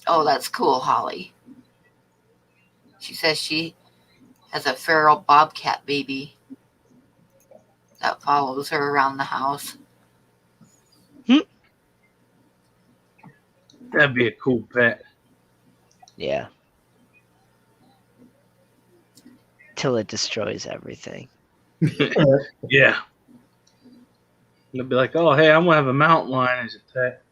[SPEAKER 1] Oh, that's cool, Holly. She says she has a feral bobcat baby that follows her around the house.
[SPEAKER 3] That'd be a cool pet.
[SPEAKER 5] Yeah. Till it destroys everything.
[SPEAKER 3] Yeah. They'll be like, oh, hey, I'm going to have a mountain lion as a pet.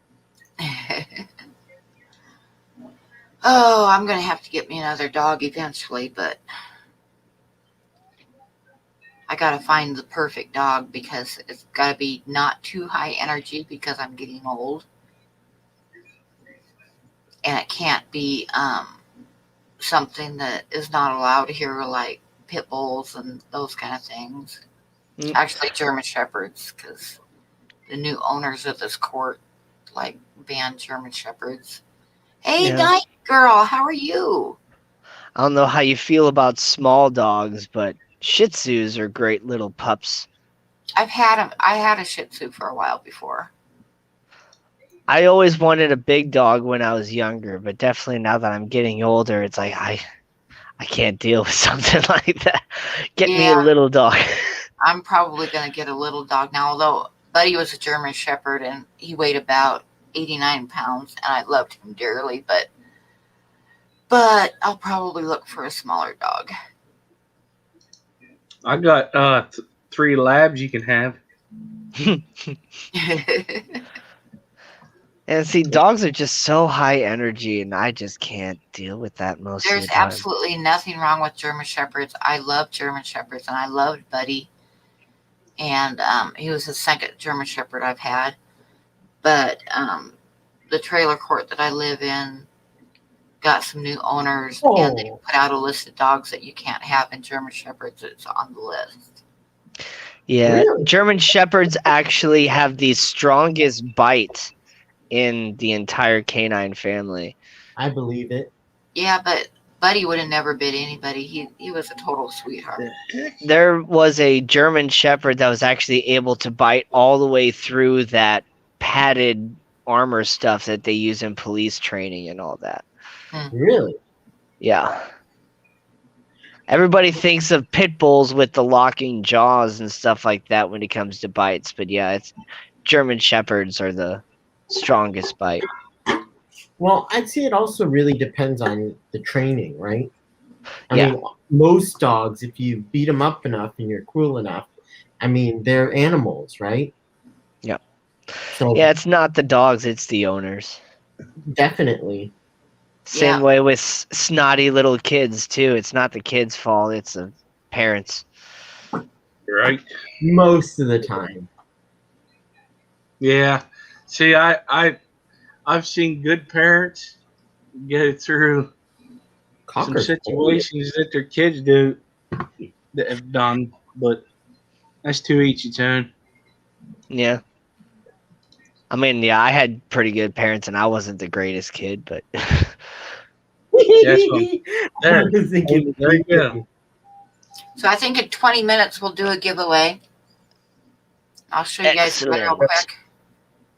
[SPEAKER 1] Oh, I'm going to have to get me another dog eventually, but I got to find the perfect dog because it's got to be not too high energy because I'm getting old. And it can't be something that is not allowed here, like pit bulls and those kind of things. Actually, German Shepherds, because the new owners of this court, like, banned German Shepherds. Hey, Night Girl, how are you?
[SPEAKER 5] I don't know how you feel about small dogs, but Shih Tzus are great little pups.
[SPEAKER 1] I had a Shih Tzu for a while before.
[SPEAKER 5] I always wanted a big dog when I was younger, but definitely now that I'm getting older, it's like I can't deal with something like that. Get me a little dog.
[SPEAKER 1] I'm probably going to get a little dog now, although Buddy was a German Shepherd and he weighed about 89 pounds and I loved him dearly, but I'll probably look for a smaller dog.
[SPEAKER 3] I got 3 labs you can have.
[SPEAKER 5] And see, dogs are just so high energy, and I just can't deal with that most of the
[SPEAKER 1] There's
[SPEAKER 5] time.
[SPEAKER 1] absolutely nothing wrong with German Shepherds. I love German Shepherds, and I loved Buddy. And he was the second German Shepherd I've had. But the trailer court that I live in got some new owners, and they put out a list of dogs that you can't have in German Shepherds. It's on the list.
[SPEAKER 5] Yeah,
[SPEAKER 4] Really?
[SPEAKER 5] German Shepherds actually have the strongest bite in the entire canine family.
[SPEAKER 4] I believe it.
[SPEAKER 1] Yeah, but Buddy would have never bit anybody. He was a total sweetheart.
[SPEAKER 5] There was a German Shepherd that was actually able to bite all the way through that padded armor stuff that they use in police training and all that.
[SPEAKER 4] Really?
[SPEAKER 5] Yeah. Everybody thinks of pit bulls with the locking jaws and stuff like that when it comes to bites, but yeah, it's German Shepherds are the strongest bite.
[SPEAKER 4] Well, I'd say it also really depends on the training, right? I
[SPEAKER 5] Yeah.
[SPEAKER 4] mean, most dogs, if you beat them up enough and you're cruel enough, I mean, they're animals, right?
[SPEAKER 5] Yeah.
[SPEAKER 4] So
[SPEAKER 5] Yeah, it's not the dogs, it's the owners.
[SPEAKER 4] definitely.
[SPEAKER 5] Same way with snotty little kids, too. It's not the kids' fault, it's the parents.
[SPEAKER 3] Right?
[SPEAKER 4] most of the time.
[SPEAKER 3] Yeah. See, I've seen good parents go through some
[SPEAKER 4] Cocker's
[SPEAKER 3] situations that their kids do that have done, but that's to each its own.
[SPEAKER 5] Yeah. I mean, yeah, I had pretty good parents, and I wasn't the greatest kid, but
[SPEAKER 3] That's what
[SPEAKER 4] I
[SPEAKER 3] there.
[SPEAKER 4] was thinking
[SPEAKER 3] There you go.
[SPEAKER 1] So I think in 20 minutes we'll do a giveaway. I'll show you guys one real
[SPEAKER 5] excellent.
[SPEAKER 1] quick.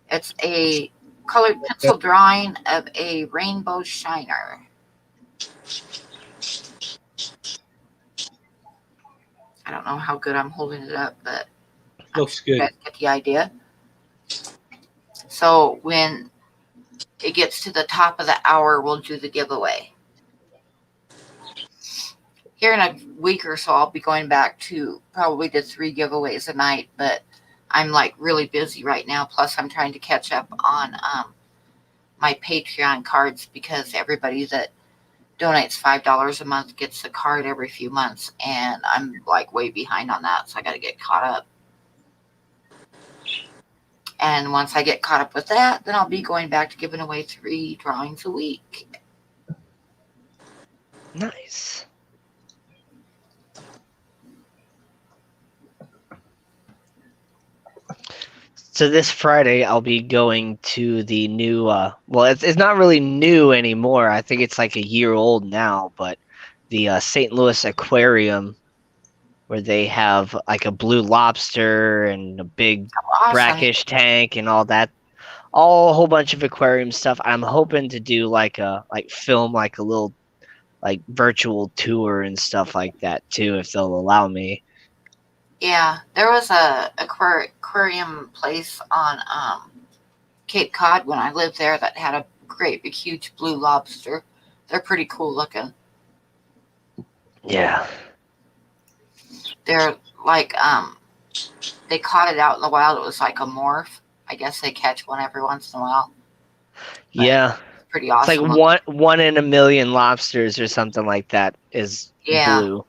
[SPEAKER 1] It's a colored pencil drawing of a rainbow shiner. I don't know how good I'm holding it up, but
[SPEAKER 3] Looks
[SPEAKER 1] you
[SPEAKER 3] good.
[SPEAKER 1] guys get the idea. So when it gets to the top of the hour, we'll do the giveaway. Here in a week or so, I'll be going back to probably to 3 giveaways a night, but I'm like really busy right now. Plus, I'm trying to catch up on my Patreon cards because everybody that donates $5 a month gets the card every few months, and I'm like way behind on that, so I got to get caught up. And once I get caught up with that, then I'll be going back to giving away 3 drawings a week.
[SPEAKER 5] Nice. So this Friday, I'll be going to the new. Well, it's not really new anymore. I think it's like a year old now, but the St. Louis Aquarium, where they have like a blue lobster and a big
[SPEAKER 1] Awesome.
[SPEAKER 5] brackish tank and all that, all a whole bunch of aquarium stuff. I'm hoping to do film like a little like virtual tour and stuff like that too, if they'll allow me.
[SPEAKER 1] Yeah, there was a aquarium place on Cape Cod when I lived there that had a great big huge blue lobster. They're pretty cool looking.
[SPEAKER 5] Yeah.
[SPEAKER 1] They're like they caught it out in the wild. It was like a morph. I guess they catch one every once in a while.
[SPEAKER 5] Yeah.
[SPEAKER 1] It's pretty
[SPEAKER 5] It's
[SPEAKER 1] awesome.
[SPEAKER 5] like one in a million lobsters or something like that is blue.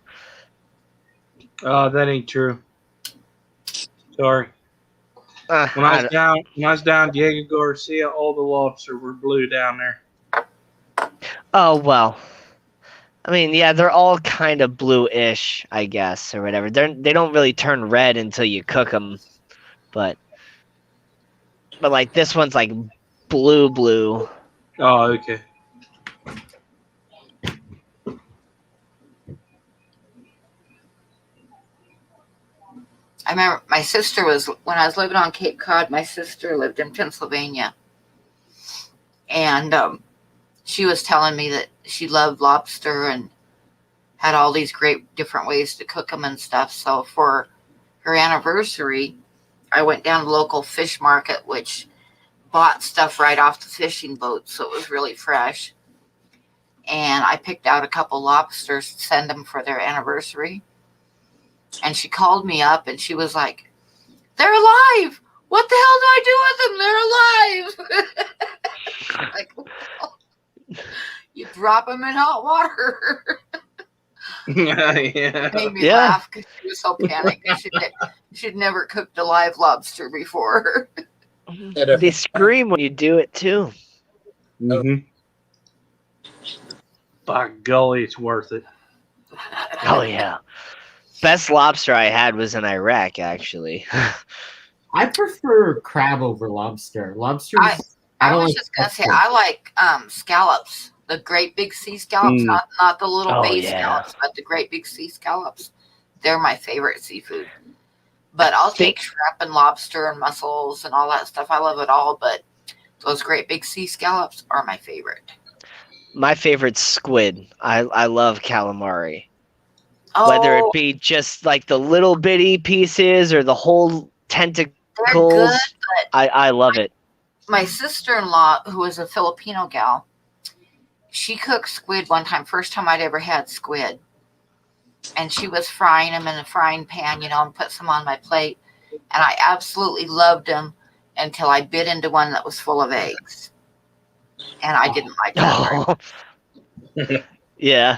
[SPEAKER 3] Oh, that ain't true. Sorry. When I was down Diego Garcia, all the lobsters were blue down there.
[SPEAKER 5] Oh well. I mean, yeah, they're all kind of blue-ish, I guess, or whatever. They don't really turn red until you cook them, but like this one's like blue.
[SPEAKER 3] Oh, okay.
[SPEAKER 1] I remember my sister when I was living on Cape Cod, my sister lived in Pennsylvania. And she was telling me that she loved lobster and had all these great different ways to cook them and stuff. So for her anniversary, I went down to the local fish market, which bought stuff right off the fishing boat. So it was really fresh. And I picked out a couple lobsters to send them for their anniversary. And she called me up and she was like, "They're alive. What the hell do I do with them? They're alive." Like, well, you drop them in hot water.
[SPEAKER 3] Yeah.
[SPEAKER 1] Made me laugh because she was so panicked. She'd never cooked a live lobster before.
[SPEAKER 5] They scream when you do it too.
[SPEAKER 3] Mm-hmm. By golly, it's worth it.
[SPEAKER 5] Oh yeah. Best lobster I had was in Iraq, actually.
[SPEAKER 4] I prefer crab over lobster. Lobsters.
[SPEAKER 1] I was just gonna say I like scallops, the great big sea scallops, not the little bay scallops, but the great big sea scallops. They're my favorite seafood. But I'll take shrimp and lobster and mussels and all that stuff. I love it all, but those great big sea scallops are my favorite.
[SPEAKER 5] My favorite's squid. I love calamari.
[SPEAKER 1] Oh,
[SPEAKER 5] Whether it be just like the little bitty pieces or the whole tentacles,
[SPEAKER 1] they're good, but
[SPEAKER 5] I love it.
[SPEAKER 1] My sister-in-law, who is a Filipino gal, she cooked squid one time, first time I'd ever had squid. And she was frying them in a frying pan, and put some on my plate. And I absolutely loved them until I bit into one that was full of eggs. And I didn't like that very much.
[SPEAKER 5] Yeah.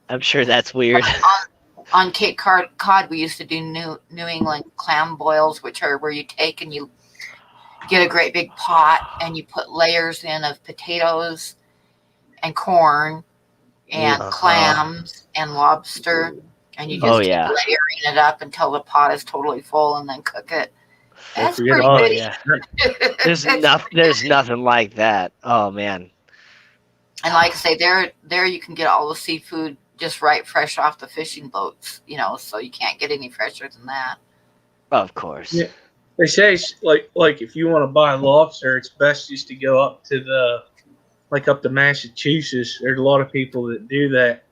[SPEAKER 5] I'm sure that's weird.
[SPEAKER 1] On Cape Cod, we used to do New England clam boils, which are where you take and you get a great big pot and you put layers in of potatoes and corn and clams and lobster, and you just keep layering it up until the pot is totally full and then cook it. That's pretty good.
[SPEAKER 5] Yeah. There's nothing like that. Oh man.
[SPEAKER 1] And like I say, there you can get all the seafood just right fresh off the fishing boats, so you can't get any fresher than that.
[SPEAKER 5] Of course.
[SPEAKER 3] Yeah. They say like if you want to buy lobster, it's best just to go up to up to Massachusetts. There's a lot of people that do that.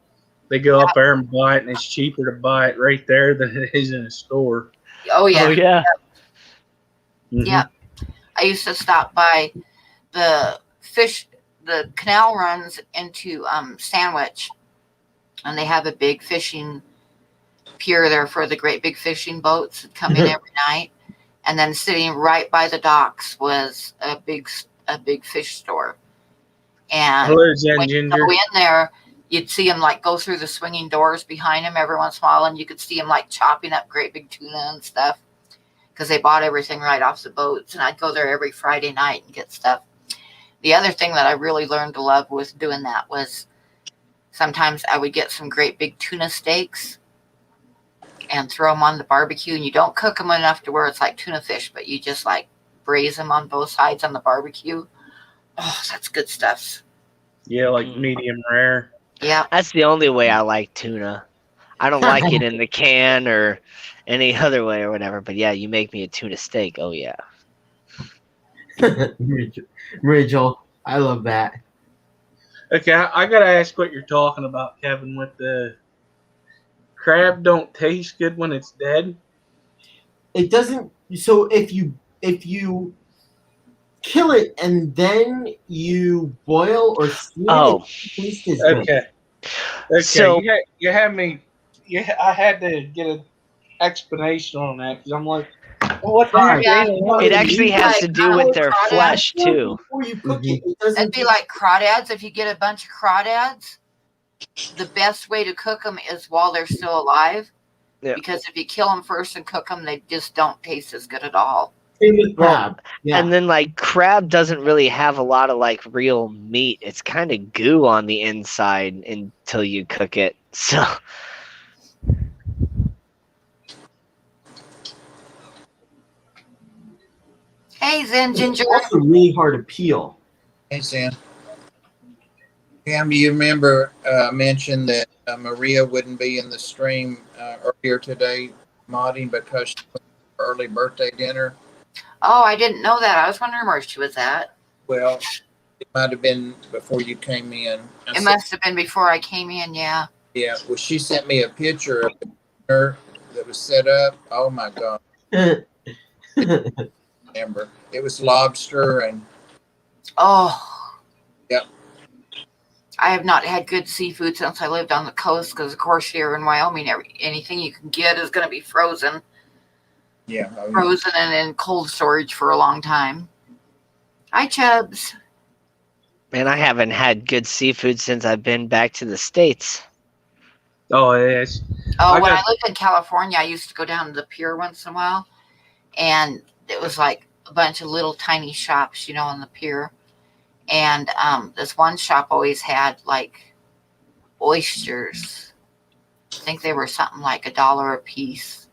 [SPEAKER 3] They go up there and buy it, and it's cheaper to buy it right there than it is in a store.
[SPEAKER 1] Oh yeah.
[SPEAKER 5] Oh yeah.
[SPEAKER 3] Mm-hmm.
[SPEAKER 1] Yeah. I used to stop by the canal runs into Sandwich, and they have a big fishing pier there for the great big fishing boats that come in every night. And then sitting right by the docks was a big fish store. And when you go in there, you'd see them like go through the swinging doors behind them every once in a while, and you could see them like chopping up great big tuna and stuff because they bought everything right off the boats. And I'd go there every Friday night and get stuff. The other thing that I really learned to love with doing that was sometimes I would get some great big tuna steaks and throw them on the barbecue, and you don't cook them enough to where it's like tuna fish, but you just like braise them on both sides on the barbecue. Oh, that's good stuff.
[SPEAKER 3] Yeah, like medium rare.
[SPEAKER 1] Yeah.
[SPEAKER 5] That's the only way I like tuna. I don't like it in the can or any other way or whatever. But yeah, you make me a tuna steak. Oh yeah.
[SPEAKER 4] Rachel, I love that.
[SPEAKER 3] Okay, I gotta ask what you're talking about, Kevin. With the crab, don't taste good when it's dead.
[SPEAKER 4] It doesn't. So if you kill it and then you boil or steam it, it tastes as good.
[SPEAKER 3] Okay.
[SPEAKER 5] So
[SPEAKER 3] you had me. Yeah, I had to get an explanation on that because I'm like, well, what the heck?
[SPEAKER 1] Yeah.
[SPEAKER 5] It actually has to do with their flesh too.
[SPEAKER 4] Before you cook it doesn't.
[SPEAKER 1] It'd be like crawdads. If you get a bunch of crawdads, the best way to cook them is while they're still alive. Yeah. Because if you kill them first and cook them, they just don't taste as good at all.
[SPEAKER 4] Same with crab. Yeah.
[SPEAKER 5] And then like crab doesn't really have a lot of like real meat. It's kind of goo on the inside until you cook it. So
[SPEAKER 1] hey Zen Ginger.
[SPEAKER 4] It's also really hard to peel.
[SPEAKER 2] Hey Sam. Cam, do you remember mentioned that Maria wouldn't be in the stream earlier today, modding because she went to her early birthday dinner?
[SPEAKER 1] Oh, I didn't know that. I was wondering where she was at.
[SPEAKER 2] Well, it might have been before you came in.
[SPEAKER 1] It must have been before I came in, yeah.
[SPEAKER 2] Yeah, well, she sent me a picture of her that was set up. Oh, my God. Remember, it was lobster and...
[SPEAKER 1] Oh.
[SPEAKER 2] Yep.
[SPEAKER 1] I have not had good seafood since I lived on the coast because, of course, here in Wyoming, anything you can get is going to be frozen.
[SPEAKER 2] Yeah.
[SPEAKER 1] Frozen and in cold storage for a long time. Hi, Chubbs.
[SPEAKER 5] Man, I haven't had good seafood since I've been back to the States.
[SPEAKER 3] Oh, yes.
[SPEAKER 1] Oh, when I lived in California, I used to go down to the pier once in a while, and it was like a bunch of little tiny shops, on the pier. And this one shop always had like oysters. I think they were something like $1 a piece.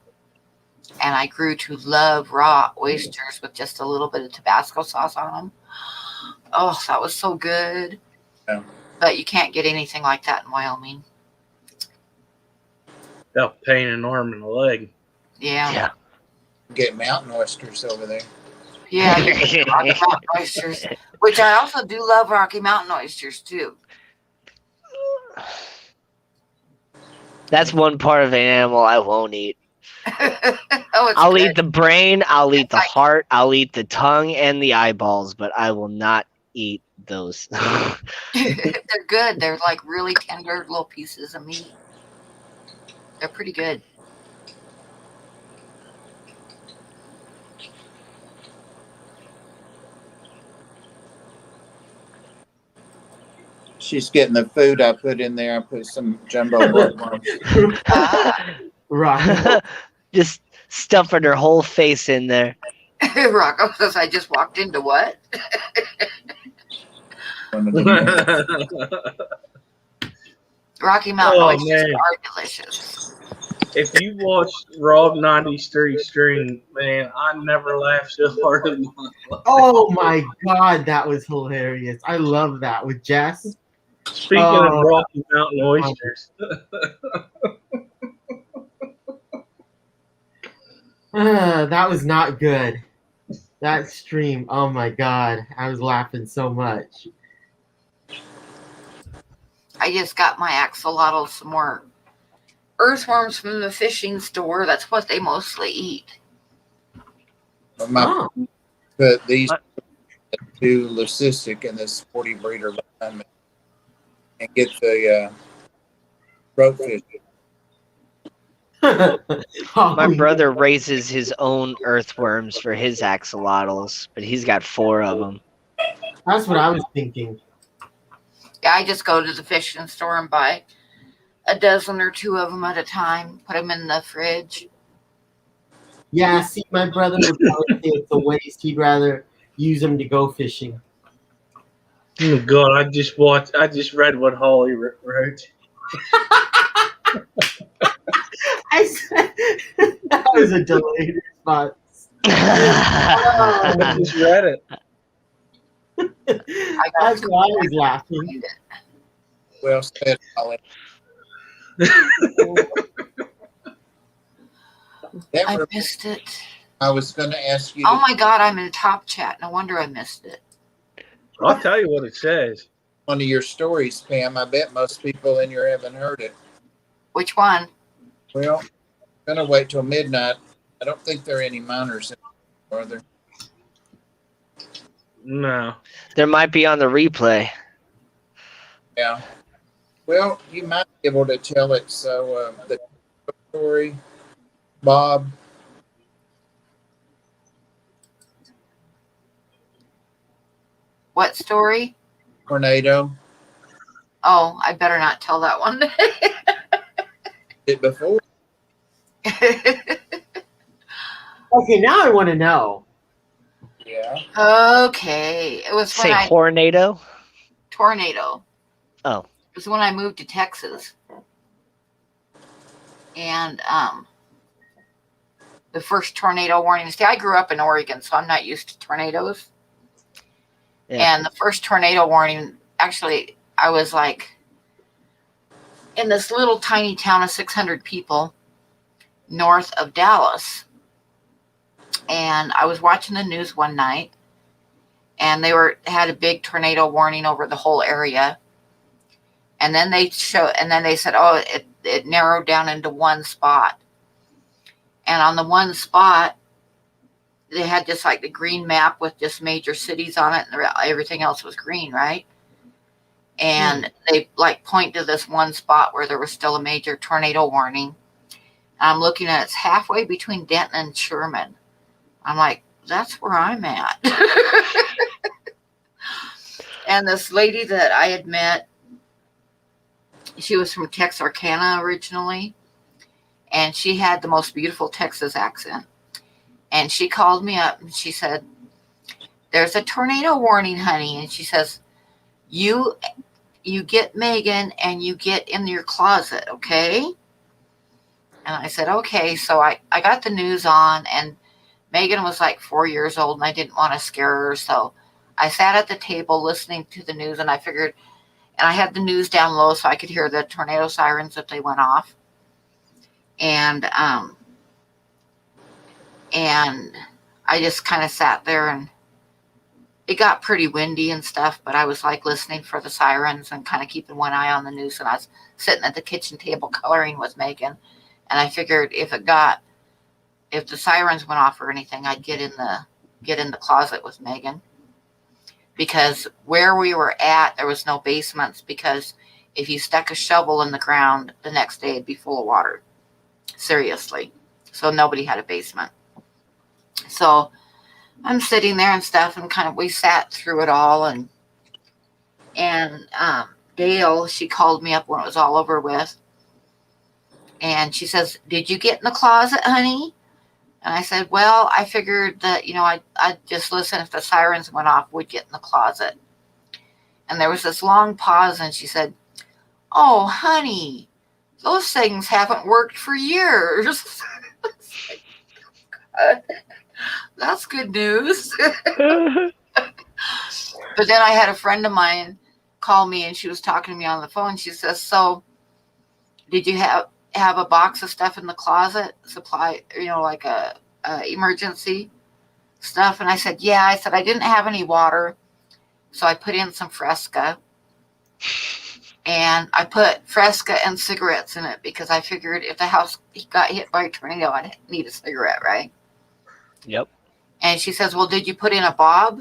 [SPEAKER 1] And I grew to love raw oysters with just a little bit of Tabasco sauce on them. Oh, that was so good.
[SPEAKER 2] Yeah.
[SPEAKER 1] But you can't get anything like that in Wyoming.
[SPEAKER 3] That'll pain an arm and a leg.
[SPEAKER 1] Yeah.
[SPEAKER 2] Get mountain oysters over there.
[SPEAKER 1] Yeah, Rocky Mountain oysters, which I also do love Rocky Mountain oysters too.
[SPEAKER 5] That's one part of an animal I won't eat.
[SPEAKER 1] I'll
[SPEAKER 5] good. Eat the brain, I'll eat the heart, I'll eat the tongue and the eyeballs, but I will not eat those.
[SPEAKER 1] They're good. They're like really tender little pieces of meat. They're pretty good.
[SPEAKER 2] She's getting the food I put in there. I put some jumbo bookworms.
[SPEAKER 4] Rocky.
[SPEAKER 5] Just stuffing her whole face in there.
[SPEAKER 1] Rocco says, I just walked into what?
[SPEAKER 2] One of them.
[SPEAKER 1] Rocky Mountain
[SPEAKER 3] Oh,
[SPEAKER 1] oysters
[SPEAKER 3] man.
[SPEAKER 1] are delicious.
[SPEAKER 3] If you watch Rob 93 Stream, man, I never laughed so hard in my life.
[SPEAKER 4] Oh my God, that was hilarious. I love that with Jess.
[SPEAKER 3] Speaking of
[SPEAKER 4] Oh,
[SPEAKER 3] Rocky Mountain oysters,
[SPEAKER 4] that was not good. That stream, oh my God, I was laughing so much.
[SPEAKER 1] I just got my axolotl some more earthworms from the fishing store. That's what they mostly eat.
[SPEAKER 2] My,
[SPEAKER 4] Oh,
[SPEAKER 2] But these two leucistic and this 40 breeder behind me, and get the roadfish.
[SPEAKER 5] My brother raises his own earthworms for his axolotls, but he's got 4 of them.
[SPEAKER 4] That's what I was thinking.
[SPEAKER 1] Yeah, I just go to the fishing store and buy a dozen or 2 of them at a time, put them in the fridge.
[SPEAKER 4] Yeah, see, my brother would probably say it's a waste. He'd rather use them to go fishing.
[SPEAKER 3] oh God, I just read what Holly wrote.
[SPEAKER 4] I said that was a delayed response.
[SPEAKER 3] I just read it.
[SPEAKER 4] That's why I was laughing.
[SPEAKER 2] Well said, Holly.
[SPEAKER 1] I missed it.
[SPEAKER 2] I was going to ask you.
[SPEAKER 1] Oh my God, I'm in top chat. No wonder I missed it.
[SPEAKER 3] I'll tell you what it says.
[SPEAKER 2] One of your stories, Pam. I bet most people in here haven't heard it.
[SPEAKER 1] Which one?
[SPEAKER 2] Well, I'm going to wait till midnight. I don't think there are any minors anymore, are there?
[SPEAKER 3] No.
[SPEAKER 5] There might be on the replay.
[SPEAKER 2] Yeah. Well, you might be able to tell it. So the story, Bob.
[SPEAKER 1] What story?
[SPEAKER 2] Tornado.
[SPEAKER 1] Oh, I better not tell that one.
[SPEAKER 2] It before.
[SPEAKER 4] Okay, now I want to know.
[SPEAKER 2] Yeah.
[SPEAKER 1] Okay. It was when
[SPEAKER 5] Say tornado?
[SPEAKER 1] tornado.
[SPEAKER 5] Oh.
[SPEAKER 1] It was when I moved to Texas. And the first tornado warning. See, I grew up in Oregon, so I'm not used to tornadoes.
[SPEAKER 5] Yeah.
[SPEAKER 1] And the first tornado warning, actually, I was like in this little tiny town of 600 people north of Dallas. And I was watching the news one night, and they had a big tornado warning over the whole area. And then they said, oh, it narrowed down into one spot. And on the one spot, they had just like the green map with just major cities on it, and everything else was green, right? And they like point to this one spot where there was still a major tornado warning. And I'm looking at it's halfway between Denton and Sherman. I'm like, that's where I'm at. And this lady that I had met, she was from Texarkana originally, and she had the most beautiful Texas accent. And she called me up and she said, there's a tornado warning, honey. And she says, you get Megan and you get in your closet, okay? And I said, okay. So I got the news on, and Megan was like 4 years old, and I didn't want to scare her. So I sat at the table listening to the news, and I figured, and I had the news down low so I could hear the tornado sirens if they went off. And I just kind of sat there, and it got pretty windy and stuff, but I was like listening for the sirens and kind of keeping one eye on the news. And I was sitting at the kitchen table coloring with Megan. And I figured if the sirens went off or anything, I'd get in the closet with Megan, because where we were at, there was no basements, because if you stuck a shovel in the ground, the next day it'd be full of water. Seriously. So nobody had a basement. So I'm sitting there and stuff, and we sat through it all, and Dale, she called me up when it was all over with. And she says, "Did you get in the closet, honey?" And I said, "Well, I figured that, I'd just listen if the sirens went off, we'd get in the closet." And there was this long pause, and she said, "Oh, honey, those things haven't worked for years." That's good news. But then I had a friend of mine call me, and she was talking to me on the phone. She says, "So did you have a box of stuff in the closet, supply, like a emergency stuff?" And I said, "Yeah." I said, "I didn't have any water, so I put in some Fresca, and I put Fresca and cigarettes in it because I figured if the house got hit by a tornado, I'd need a cigarette, right?"
[SPEAKER 5] Yep.
[SPEAKER 1] And she says, "Well, did you put in a Bob?"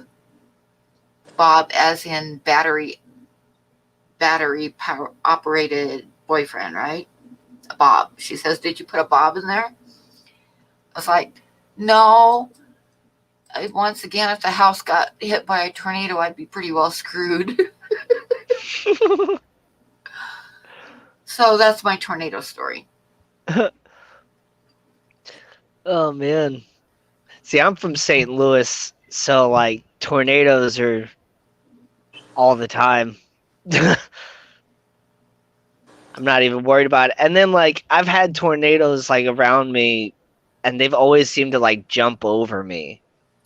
[SPEAKER 1] Bob as in battery power operated boyfriend, right? A Bob. She says, "Did you put a Bob in there?" I was like, "No." Once again, if the house got hit by a tornado, I'd be pretty well screwed. So that's my tornado story.
[SPEAKER 5] Oh man. See, I'm from St. Louis, so like tornadoes are all the time. I'm not even worried about it. And then like I've had tornadoes like around me, and they've always seemed to like jump over me,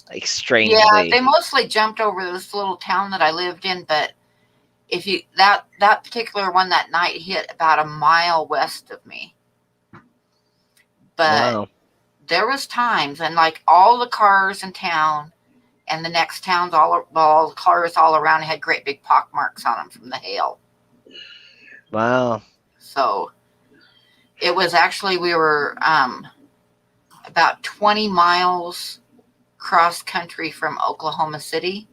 [SPEAKER 5] like
[SPEAKER 1] Yeah,
[SPEAKER 5] strangely.
[SPEAKER 1] they mostly jumped over this little town that I lived in, but if you that particular one that night hit about a mile west of me. But
[SPEAKER 5] Wow.
[SPEAKER 1] there was times, and like all the cars in town and the next towns, all the cars all around had great big pock marks on them from the hail.
[SPEAKER 5] Wow.
[SPEAKER 1] So it was actually, we were about 20 miles cross country from Oklahoma City.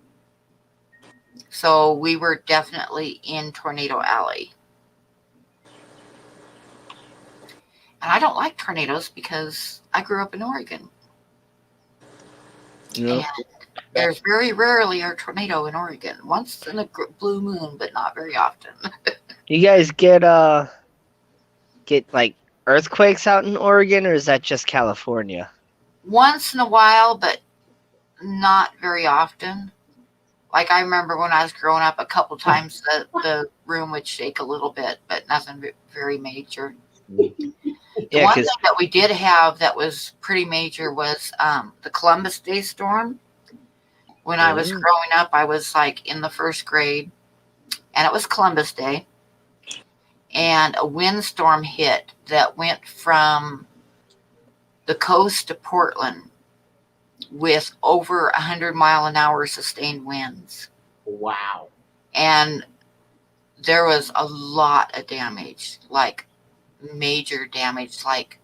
[SPEAKER 1] So we were definitely in Tornado Alley. And I don't like tornadoes because I grew up in Oregon.
[SPEAKER 5] Yep.
[SPEAKER 1] And there's very rarely a tornado in Oregon. Once in a blue moon, but not very often.
[SPEAKER 5] You guys get like earthquakes out in Oregon, or is that just California?
[SPEAKER 1] Once in a while, but not very often. Like I remember when I was growing up, a couple times the room would shake a little bit, but nothing very major. The
[SPEAKER 5] Yeah,
[SPEAKER 1] one
[SPEAKER 5] because
[SPEAKER 1] thing that we did have that was pretty major was the Columbus Day storm. When I was growing up, I was like in the first grade, and it was Columbus Day. And a windstorm hit that went from the coast to Portland with over 100-mile-an-hour sustained winds.
[SPEAKER 4] Wow.
[SPEAKER 1] And there was a lot of damage, like major damage, like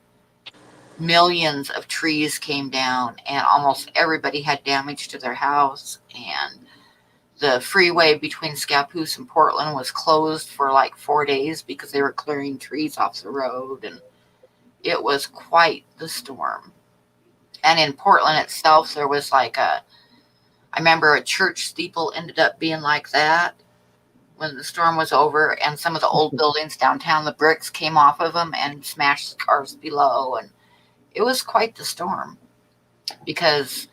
[SPEAKER 1] millions of trees came down, and almost everybody had damage to their house. And the freeway between Scappoose and Portland was closed for like 4 days because they were clearing trees off the road. And it was quite the storm. And in Portland itself, there was like I remember a church steeple ended up being like that when the storm was over, and some of the old buildings downtown, the bricks came off of them and smashed the cars below. And it was quite the storm, because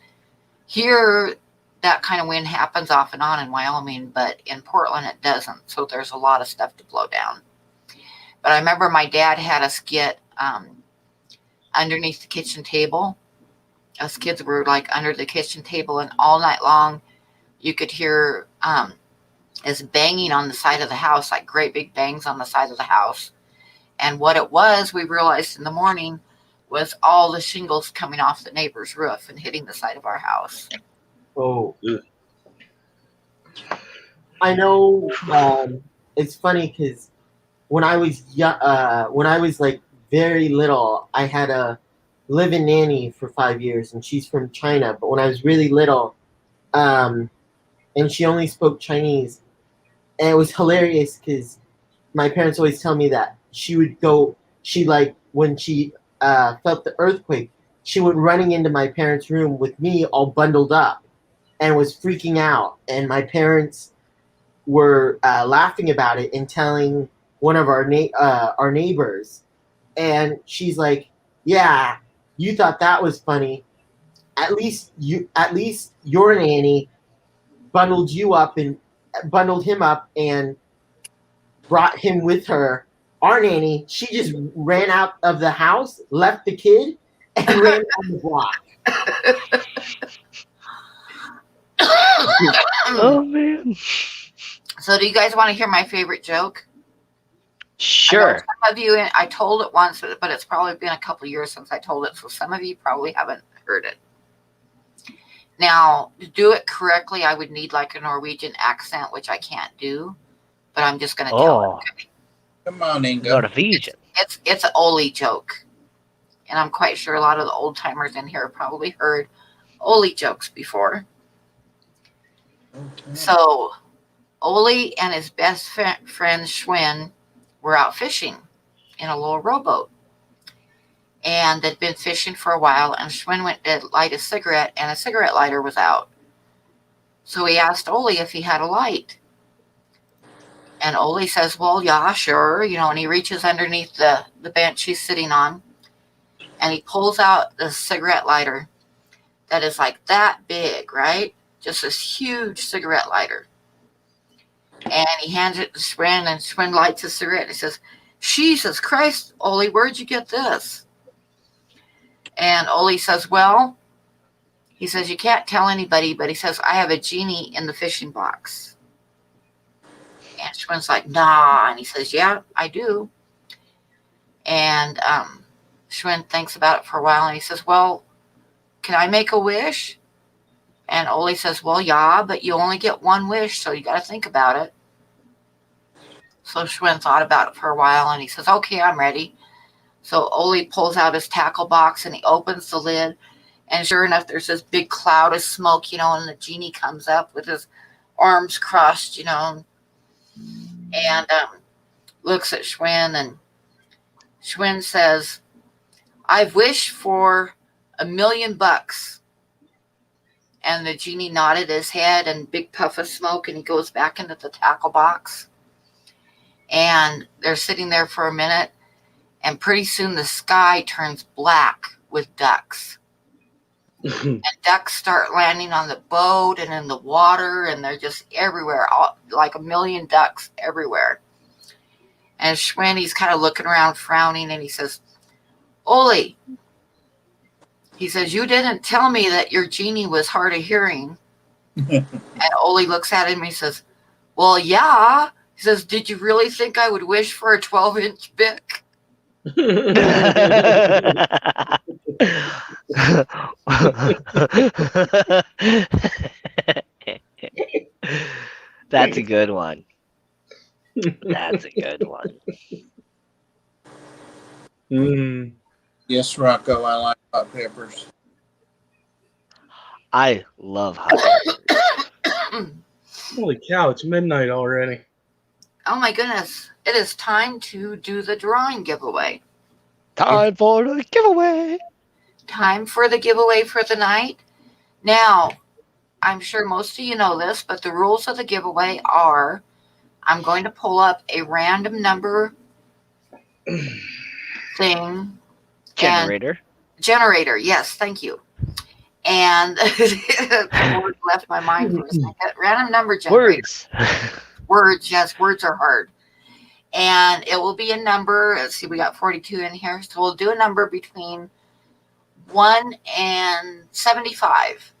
[SPEAKER 1] here that kind of wind happens off and on in Wyoming, but in Portland it doesn't. So there's a lot of stuff to blow down. But I remember my dad had us get underneath the kitchen table. Us kids were like under the kitchen table, and all night long you could hear this banging on the side of the house, like great big bangs on the side of the house. And what it was, we realized in the morning, was all the shingles coming off the neighbor's roof and hitting the side of our house.
[SPEAKER 4] Oh. I know. It's funny because when I was like very little, I had a live-in nanny for 5 years, and she's from China. But when I was really little, and she only spoke Chinese, and it was hilarious because my parents always tell me that when she felt the earthquake, she went running into my parents' room with me all bundled up and was freaking out. And my parents were laughing about it and telling one of our neighbors, and she's like, "Yeah, you thought that was funny. At least your nanny bundled him up and brought him with her. Our nanny, she just ran out of the house, left the kid, and ran down the block."
[SPEAKER 5] Oh man.
[SPEAKER 1] So, do you guys want to hear my favorite joke? I know
[SPEAKER 5] Sure.
[SPEAKER 1] some of you, I told it once, but it's probably been a couple years since I told it, so some of you probably haven't heard it. Now, to do it correctly, I would need like a Norwegian accent, which I can't do, but I'm just going to tell
[SPEAKER 5] Oh,
[SPEAKER 1] it.
[SPEAKER 2] Come on, Inga.
[SPEAKER 5] Norwegian.
[SPEAKER 1] It's an Oli joke, and I'm quite sure a lot of the old timers in here have probably heard Oli jokes before.
[SPEAKER 2] Okay.
[SPEAKER 1] So, Oli and his best friend Schwinn were out fishing in a little rowboat. And they'd been fishing for a while, and Schwinn went to light a cigarette, and a cigarette lighter was out. So he asked Oli if he had a light. And Oli says, well, yeah, sure. And he reaches underneath the bench he's sitting on, and he pulls out the cigarette lighter that is like that big, right? Just this huge cigarette lighter. And he hands it to Schwinn, and Schwinn lights a cigarette, and he says, Jesus Christ, Oli, where'd you get this? And Oli says, well, he says, you can't tell anybody, but he says, I have a genie in the fishing box. And Schwinn's like, nah. And he says, yeah, I do. And Schwinn thinks about it for a while, and he says, well, can I make a wish? And Oli says, well, yeah, but you only get one wish, so you got to think about it. So Schwinn thought about it for a while, and he says, okay, I'm ready. So Oli pulls out his tackle box, and he opens the lid, and sure enough, there's this big cloud of smoke, and the genie comes up with his arms crossed, and looks at Schwinn, and Schwinn says, I've wished for $1 million. And the genie nodded his head, and big puff of smoke, and he goes back into the tackle box. And they're sitting there for a minute, and pretty soon the sky turns black with ducks. And ducks start landing on the boat and in the water, and they're just everywhere, like 1 million ducks everywhere. And Schwinn, he's kind of looking around, frowning, and he says, Oli, he says, you didn't tell me that your genie was hard of hearing. And Oli looks at him, and he says, well, yeah. He says, did you really think I would wish for a 12-inch bick?
[SPEAKER 5] That's a good one. That's a good one.
[SPEAKER 3] Mm.
[SPEAKER 2] Yes, Rocco, I like hot peppers.
[SPEAKER 5] I love hot peppers.
[SPEAKER 3] Holy cow, it's midnight already.
[SPEAKER 1] Oh my goodness. It is time to do the drawing giveaway.
[SPEAKER 5] Time for the giveaway.
[SPEAKER 1] Time for the giveaway for the night. Now, I'm sure most of you know this, but the rules of the giveaway are I'm going to pull up a random number thing. Generator, yes, thank you. And the word left my mind for a second. Random number generator. Words, yes, words are hard. And it will be a number. Let's see, we got 42 in here. So we'll do a number between 1 and 75.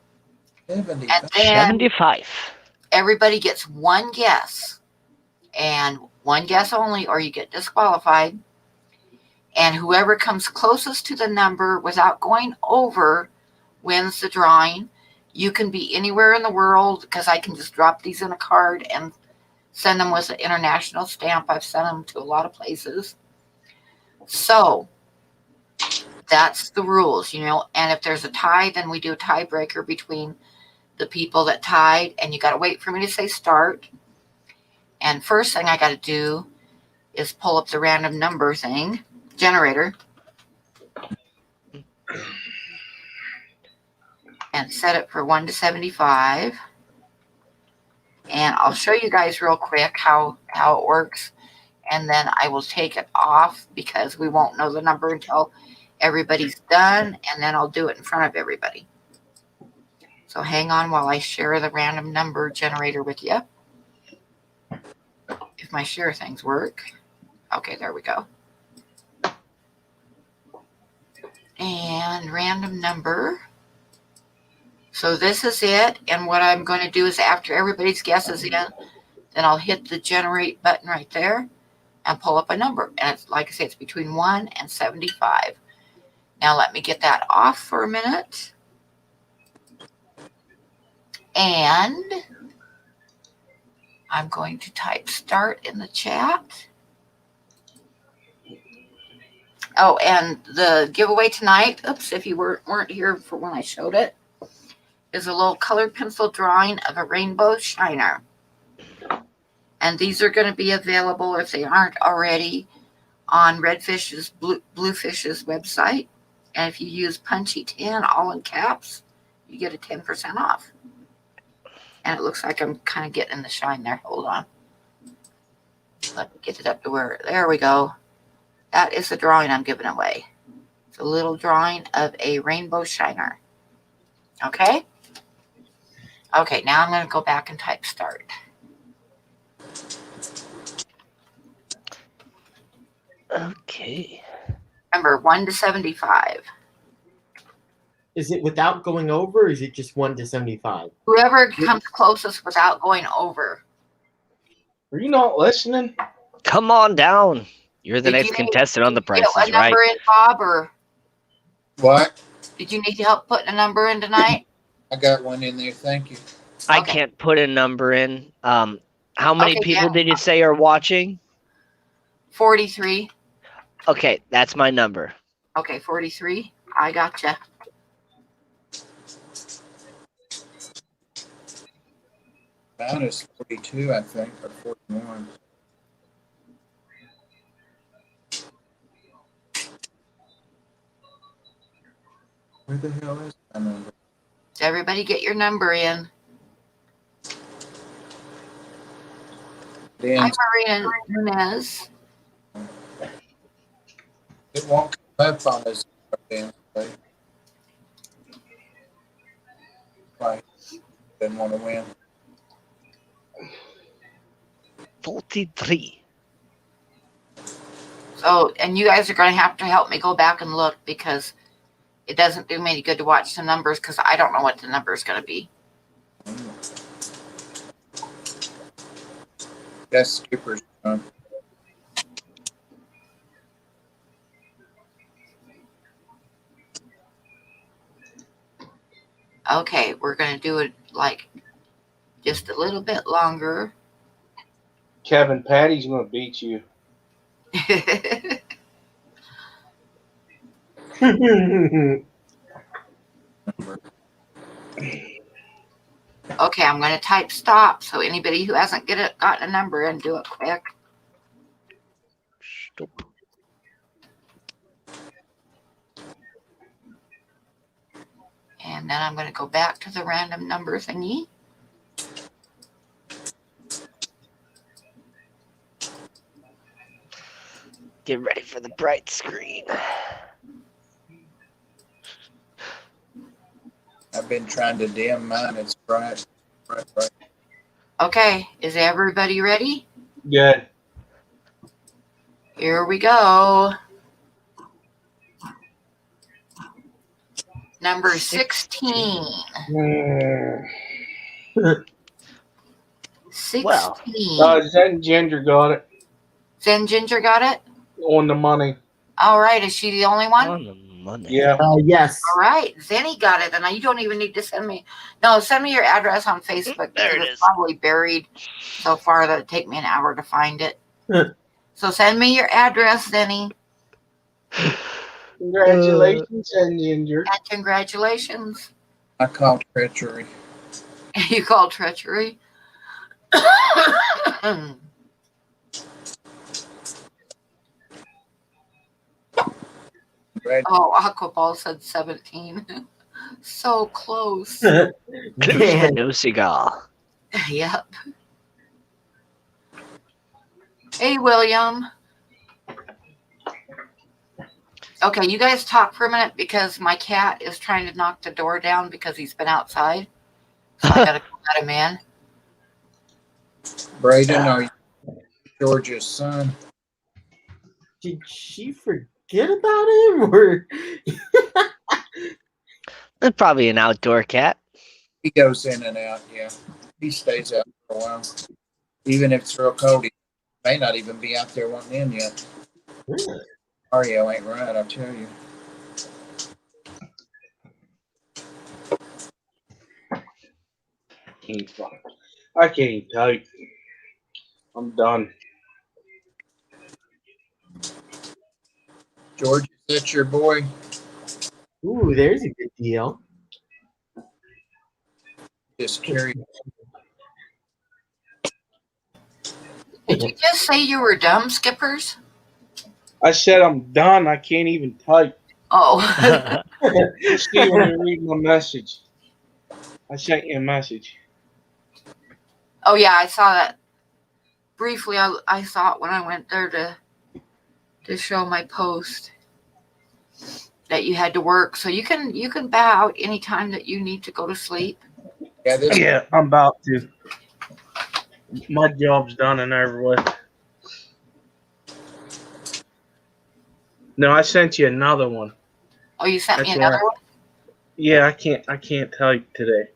[SPEAKER 2] 75.
[SPEAKER 1] And then
[SPEAKER 5] 75.
[SPEAKER 1] everybody gets one guess. And one guess only, or you get disqualified. And whoever comes closest to the number without going over wins the drawing. You can be anywhere in the world, because I can just drop these in a card and send them with an international stamp. I've sent them to a lot of places. So that's the rules, and if there's a tie, then we do a tiebreaker between the people that tied, and you got to wait for me to say start. And first thing I got to do is pull up the random number thing, generator, and set it for 1 to 75. And I'll show you guys real quick how it works. And then I will take it off because we won't know the number until everybody's done. And then I'll do it in front of everybody. So hang on while I share the random number generator with you. If my share things work. Okay, there we go. And random number. So this is it. And what I'm going to do is after everybody's guess is in, then I'll hit the generate button right there and pull up a number. And it's like I say, it's between 1 and 75. Now let me get that off for a minute. And I'm going to type start in the chat. Oh, and the giveaway tonight, oops, if you weren't here for when I showed it, is a little colored pencil drawing of a rainbow shiner. And these are going to be available, if they aren't already, on Redfish's, Bluefish's website. And if you use Punchy 10, all in caps, you get a 10% off. And it looks like I'm kind of getting the shine there. Hold on. Let me get it up to where, there we go. That is the drawing I'm giving away. It's a little drawing of a rainbow shiner. Okay? Okay, now I'm going to go back and type start.
[SPEAKER 5] Okay.
[SPEAKER 1] Remember, 1 to 75.
[SPEAKER 4] Is it without going over, or is it just 1 to 75?
[SPEAKER 1] Whoever comes closest without going over.
[SPEAKER 3] Are you not listening?
[SPEAKER 5] Come on down. You're the
[SPEAKER 1] Did
[SPEAKER 5] next
[SPEAKER 1] you
[SPEAKER 5] contestant on the
[SPEAKER 1] Did you get
[SPEAKER 5] prices,
[SPEAKER 1] a number
[SPEAKER 5] right?
[SPEAKER 1] in, Bob, or
[SPEAKER 2] What?
[SPEAKER 1] did you need help putting a number in tonight?
[SPEAKER 2] I got one in there. Thank you.
[SPEAKER 5] I
[SPEAKER 1] Okay.
[SPEAKER 5] can't put a number in. How many
[SPEAKER 1] Okay,
[SPEAKER 5] people
[SPEAKER 1] yeah.
[SPEAKER 5] did you say are watching?
[SPEAKER 1] 43.
[SPEAKER 5] Okay, that's my number.
[SPEAKER 1] Okay, 43. I gotcha.
[SPEAKER 2] Mine is 42, I think, or 41. Where the hell is my number?
[SPEAKER 1] Does everybody get your number in?
[SPEAKER 2] Then
[SPEAKER 1] Hi, Maria Nunez.
[SPEAKER 2] it won't come up on this damn thing. Like, didn't want to win.
[SPEAKER 5] 43.
[SPEAKER 1] So, and you guys are going to have to help me go back and look because it doesn't do me any good to watch the numbers because I don't know what the number is going to be.
[SPEAKER 2] That's Skipper's son.
[SPEAKER 1] Okay, we're going to do it like just a little bit longer.
[SPEAKER 3] Kevin, Patty's going to beat you.
[SPEAKER 1] Okay, I'm going to type stop. So anybody who hasn't gotten a number in, do it quick.
[SPEAKER 5] Stop.
[SPEAKER 1] And then I'm going to go back to the random number thingy.
[SPEAKER 5] Get ready for the bright screen.
[SPEAKER 2] I've been trying to dim mine. It's bright. Bright.
[SPEAKER 1] Okay, is everybody ready?
[SPEAKER 3] Good.
[SPEAKER 1] Here we go. Number 16. 16.
[SPEAKER 5] Well,
[SPEAKER 3] Zen Ginger got it
[SPEAKER 1] Zen Ginger got it?
[SPEAKER 3] on the money.
[SPEAKER 1] All right, is she the only one?
[SPEAKER 5] on the money.
[SPEAKER 3] Yeah.
[SPEAKER 4] Yes.
[SPEAKER 1] All right, Zenny got it, and you don't even need to send me. No, send me your address on Facebook.
[SPEAKER 5] There
[SPEAKER 1] because
[SPEAKER 5] it
[SPEAKER 1] it's
[SPEAKER 5] is.
[SPEAKER 1] probably buried so far that it'd take me an hour to find it. So send me your address, Zenny,
[SPEAKER 3] Congratulations, Zen Ginger.
[SPEAKER 1] and congratulations.
[SPEAKER 2] I call treachery.
[SPEAKER 1] You called treachery.
[SPEAKER 2] Right.
[SPEAKER 1] Oh, Aquaball said 17. So close.
[SPEAKER 4] Man.
[SPEAKER 5] No cigar.
[SPEAKER 1] Yep. Hey, William. Okay, you guys talk for a minute because my cat is trying to knock the door down because he's been outside. So I gotta let him in.
[SPEAKER 2] Braden, are you George's son?
[SPEAKER 4] Did she forget about him? Or
[SPEAKER 5] It's probably an outdoor cat.
[SPEAKER 2] He goes in and out, yeah. He stays out for a while. Even if it's real cold, he may not even be out there wanting in yet. Mario ain't right, I'll tell you.
[SPEAKER 3] I can't type. I'm done.
[SPEAKER 2] George, is that your boy?
[SPEAKER 4] ooh, there's a good deal.
[SPEAKER 2] Just curious.
[SPEAKER 1] Did you just say you were dumb, Skippers?
[SPEAKER 3] I said I'm done. I can't even type.
[SPEAKER 1] Oh.
[SPEAKER 3] Let's see when you read my message. I sent you a message.
[SPEAKER 1] Oh, yeah, I saw that. Briefly, I saw it when I went there to show my post that you had to work. So you can bow out anytime that you need to go to sleep.
[SPEAKER 3] Yeah, I'm about to. My job's done and over with. No, I sent you another one.
[SPEAKER 1] Oh, you sent me
[SPEAKER 3] That's
[SPEAKER 1] another
[SPEAKER 3] right.
[SPEAKER 1] one?
[SPEAKER 3] Yeah, I can't type today.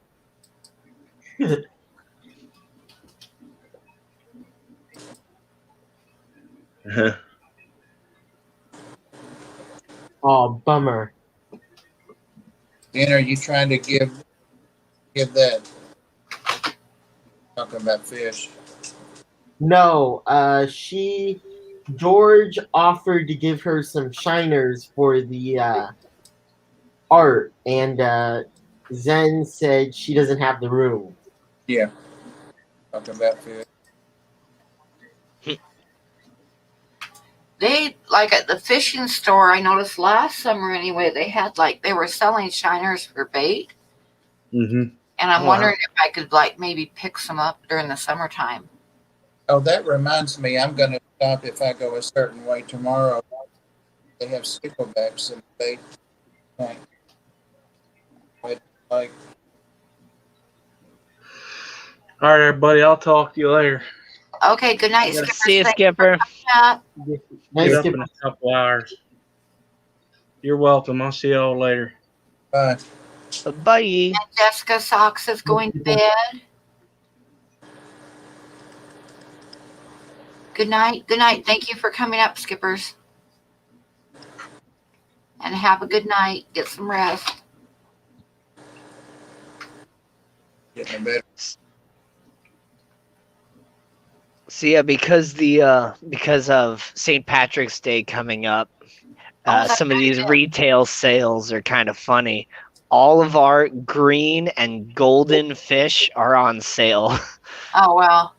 [SPEAKER 4] Oh, bummer.
[SPEAKER 2] Dan, are you trying to give that? Talking about fish.
[SPEAKER 4] No, George offered to give her some shiners for the art, and Zen said she doesn't have the room.
[SPEAKER 2] Yeah. Talking about fish.
[SPEAKER 1] They, like at the fishing store, I noticed last summer anyway, they were selling shiners for bait.
[SPEAKER 3] Mm-hmm.
[SPEAKER 1] And I'm
[SPEAKER 5] Wow.
[SPEAKER 1] wondering if I could maybe pick some up during the summertime.
[SPEAKER 2] Oh, that reminds me, I'm going to stop if I go a certain way tomorrow. They have sticklebacks and bait tank. Like,
[SPEAKER 3] All right, everybody. I'll talk to you later.
[SPEAKER 1] Okay, good night, Skipper.
[SPEAKER 5] See you, Skipper.
[SPEAKER 4] Nice
[SPEAKER 3] Get up
[SPEAKER 4] skip.
[SPEAKER 3] in a couple hours. You're welcome. I'll see y'all later.
[SPEAKER 2] bye.
[SPEAKER 5] Bye.
[SPEAKER 1] Jessica Socks is going to bed. Good night. Good night. Thank you for coming up, Skippers. And have a good night. Get some rest.
[SPEAKER 2] Getting in bed.
[SPEAKER 5] So yeah, because of St. Patrick's Day coming up,
[SPEAKER 1] that's
[SPEAKER 5] some of these
[SPEAKER 1] right.
[SPEAKER 5] retail sales are kind of funny. All of our green and golden fish are on sale.
[SPEAKER 1] Oh, well.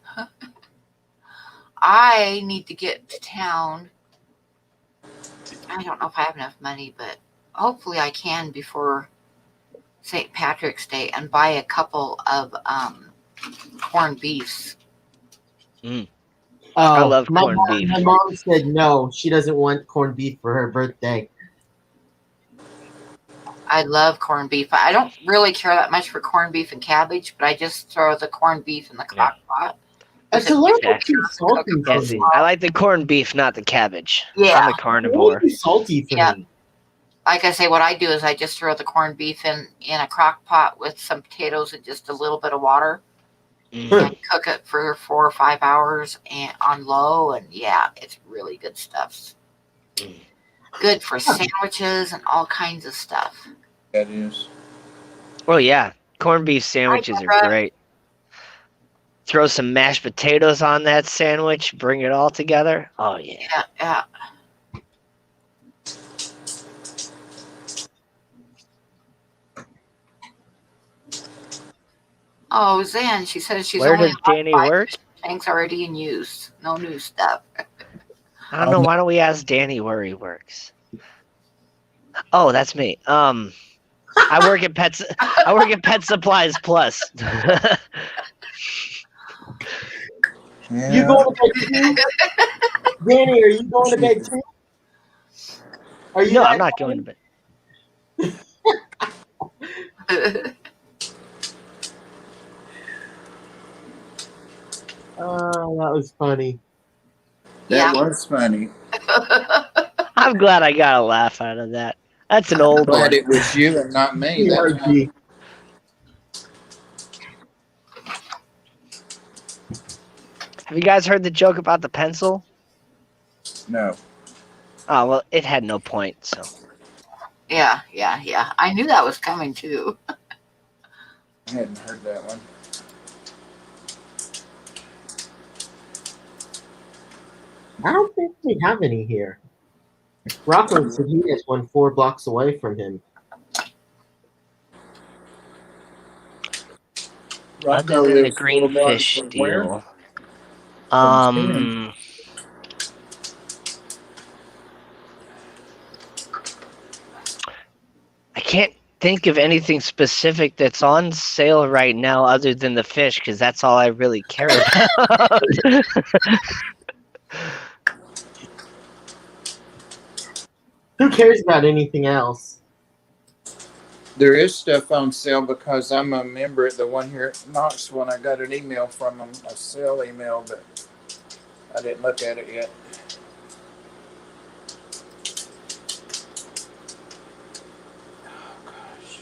[SPEAKER 1] I need to get to town. I don't know if I have enough money, but hopefully I can before St. Patrick's Day and buy a couple of corned beefs.
[SPEAKER 5] Mm.
[SPEAKER 4] Oh,
[SPEAKER 5] I love corned beef.
[SPEAKER 4] My mom said no, she doesn't want corned beef for her birthday.
[SPEAKER 1] I love corned beef. I don't really care that much for corned beef and cabbage, but I just throw the corned beef in the crock pot.
[SPEAKER 4] It's a little bit
[SPEAKER 5] Exactly.
[SPEAKER 4] too salty
[SPEAKER 5] Yeah,
[SPEAKER 4] for
[SPEAKER 5] see,
[SPEAKER 4] me.
[SPEAKER 5] I like the corned beef, not the cabbage.
[SPEAKER 1] Yeah.
[SPEAKER 5] I'm a
[SPEAKER 4] It's a
[SPEAKER 5] carnivore.
[SPEAKER 4] little too salty for
[SPEAKER 1] Yeah.
[SPEAKER 4] me.
[SPEAKER 1] Like I say, what I do is I just throw the corned beef in a crock pot with some potatoes and just a little bit of water
[SPEAKER 5] Mm.
[SPEAKER 1] and cook it for 4 or 5 hours and on low. And yeah, it's really good stuff.
[SPEAKER 5] Mm.
[SPEAKER 1] Good for sandwiches and all kinds of stuff.
[SPEAKER 2] That is.
[SPEAKER 5] Oh yeah, corned beef sandwiches are
[SPEAKER 1] Deborah.
[SPEAKER 5] great. Throw some mashed potatoes on that sandwich, bring it all together. Oh yeah.
[SPEAKER 1] Yeah, yeah. Oh, Zen, she said she's
[SPEAKER 5] Where
[SPEAKER 1] only
[SPEAKER 5] does Danny
[SPEAKER 1] got 5
[SPEAKER 5] work?
[SPEAKER 1] tanks already in use. No new stuff.
[SPEAKER 5] I don't know. Why don't we ask Danny where he works? Oh, that's me. I work at Pets. I work at Pet Supplies Plus.
[SPEAKER 2] Yeah.
[SPEAKER 4] You go to bed too? Danny, are you going to bed too? Are you
[SPEAKER 5] No,
[SPEAKER 4] guys
[SPEAKER 5] I'm not going to bed.
[SPEAKER 4] Oh, that was funny.
[SPEAKER 2] That
[SPEAKER 1] Yeah.
[SPEAKER 2] was funny.
[SPEAKER 5] I'm glad I got a laugh out of that. That's an old
[SPEAKER 2] Glad
[SPEAKER 5] one.
[SPEAKER 2] it was you and not me. That's all.
[SPEAKER 4] PRG.
[SPEAKER 5] Have you guys heard the joke about the pencil?
[SPEAKER 2] No.
[SPEAKER 5] Oh, well, it had no point, so.
[SPEAKER 1] Yeah. I knew that was coming too.
[SPEAKER 2] I hadn't heard that one.
[SPEAKER 4] I don't think we have any here. Rocco said he has one 4 blocks away from him.
[SPEAKER 5] Other
[SPEAKER 2] Rocco
[SPEAKER 5] than the
[SPEAKER 2] lives 4
[SPEAKER 5] green
[SPEAKER 2] blocks
[SPEAKER 5] fish
[SPEAKER 2] from where?
[SPEAKER 5] deal.
[SPEAKER 2] From
[SPEAKER 5] I can't think of anything specific that's on sale right now other than the fish, because that's all I really care about.
[SPEAKER 4] Who cares about anything else?
[SPEAKER 2] There is stuff on sale because I'm a member at the one here at Knoxville, and I got an email from them, a sale email, but I didn't look at it yet. Oh, gosh.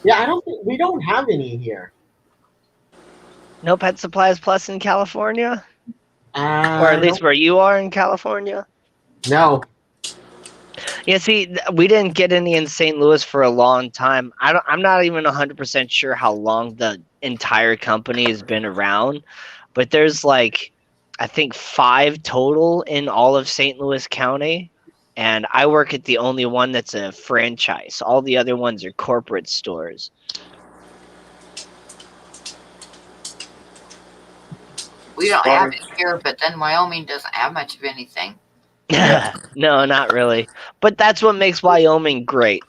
[SPEAKER 4] Yeah, I don't think we don't have any here.
[SPEAKER 5] No Pet Supplies Plus in California? Or
[SPEAKER 4] Uh,
[SPEAKER 5] at least where you are in California?
[SPEAKER 4] no.
[SPEAKER 5] Yeah, see, we didn't get any in St. Louis for a long time. I'm not even 100% sure how long the entire company has been around, but there's like, I think 5 total in all of St. Louis County, and I work at the only one that's a franchise. All the other ones are corporate stores.
[SPEAKER 1] We don't have it here, but then Wyoming doesn't have much of anything.
[SPEAKER 5] No, not really. But that's what makes Wyoming great.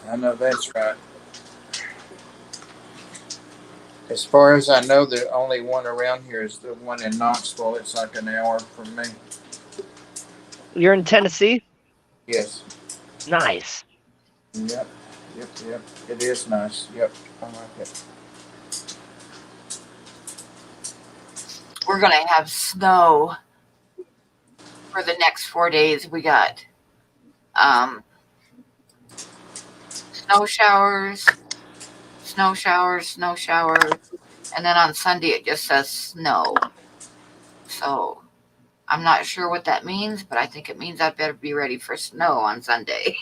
[SPEAKER 2] I know that's right. As far as I know, the only one around here is the one in Knoxville. It's like an hour from me.
[SPEAKER 5] You're in Tennessee?
[SPEAKER 2] Yes.
[SPEAKER 5] Nice.
[SPEAKER 2] Yep. It is nice. Yep. I like it.
[SPEAKER 1] We're gonna have snow for the next 4 days. We got snow showers, and then on Sunday it just says snow. So I'm not sure what that means, but I think it means I better be ready for snow on Sunday.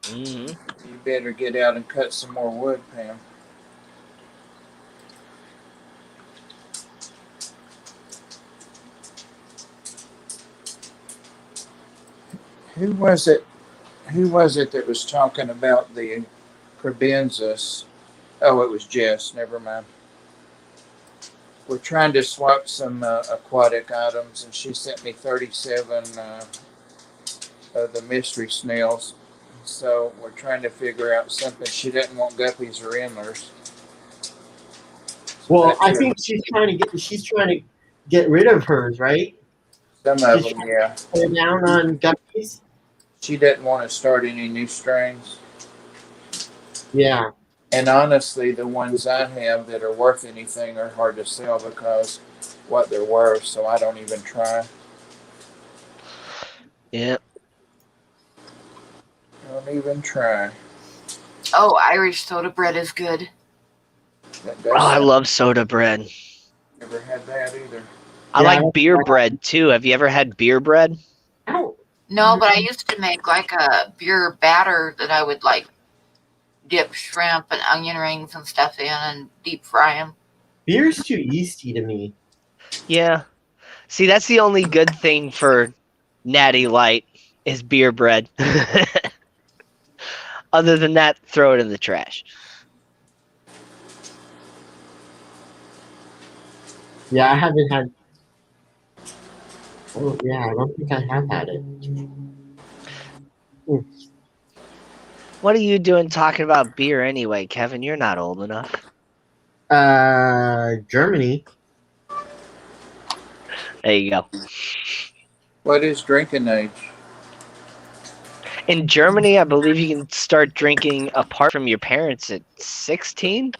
[SPEAKER 5] Mm-hmm.
[SPEAKER 2] You better get out and cut some more wood, Pam. Who was it? Who was it that was talking about the crebenzas? Oh, it was Jess. Never mind. We're trying to swap some aquatic items, and she sent me 37 of the mystery snails. So we're trying to figure out something. She doesn't want guppies or endlers.
[SPEAKER 4] Well, I think she's trying to get rid of hers, right?
[SPEAKER 2] Some of them, yeah.
[SPEAKER 4] Put down on guppies.
[SPEAKER 2] She doesn't want to start any new strains.
[SPEAKER 4] Yeah.
[SPEAKER 2] And honestly, the ones I have that are worth anything are hard to sell because what they're worth. So I don't even try.
[SPEAKER 5] Yeah.
[SPEAKER 2] Don't even try.
[SPEAKER 1] Oh, Irish soda bread is good.
[SPEAKER 5] Oh, I love soda bread.
[SPEAKER 2] Never had that either.
[SPEAKER 5] I
[SPEAKER 4] Yeah,
[SPEAKER 5] like beer bread too. Have you ever had beer bread?
[SPEAKER 4] I don't.
[SPEAKER 1] No, but I used to make like a beer batter that I would like dip shrimp and onion rings and stuff in and deep fry them.
[SPEAKER 4] Beer's too yeasty to me.
[SPEAKER 5] Yeah. See, that's the only good thing for Natty Light is beer bread. Other than that, throw it in the trash.
[SPEAKER 4] Yeah, I haven't had. Oh, yeah, I don't think I have had it.
[SPEAKER 5] What are you doing talking about beer anyway, Kevin? You're not old enough.
[SPEAKER 4] Germany.
[SPEAKER 5] There you go.
[SPEAKER 2] What is drinking age?
[SPEAKER 5] In Germany, I believe you can start drinking apart from your parents at 16.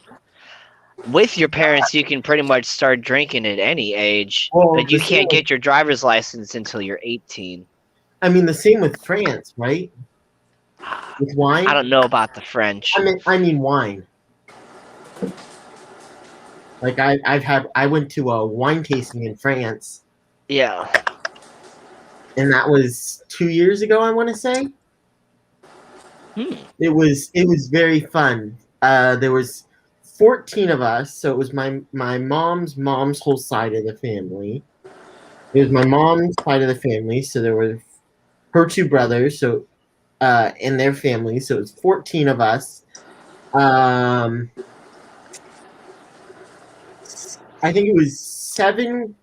[SPEAKER 5] With your parents, you can pretty much start drinking at any age,
[SPEAKER 4] Well,
[SPEAKER 5] but
[SPEAKER 4] the
[SPEAKER 5] you
[SPEAKER 4] same
[SPEAKER 5] can't
[SPEAKER 4] with,
[SPEAKER 5] get your driver's license until you're 18.
[SPEAKER 4] I mean, the same with France, right? With wine.
[SPEAKER 5] I don't know about the French.
[SPEAKER 4] I mean wine. Like I went to a wine tasting in France,
[SPEAKER 5] Yeah.
[SPEAKER 4] and that was 2 years ago. I want to say
[SPEAKER 5] Hmm.
[SPEAKER 4] it was very fun. There was 14 of us, so it was my mom's whole side of the family. It was my mom's side of the family, so there were her two brothers, so and their family, so it was 14 of us. Um, I think it was 7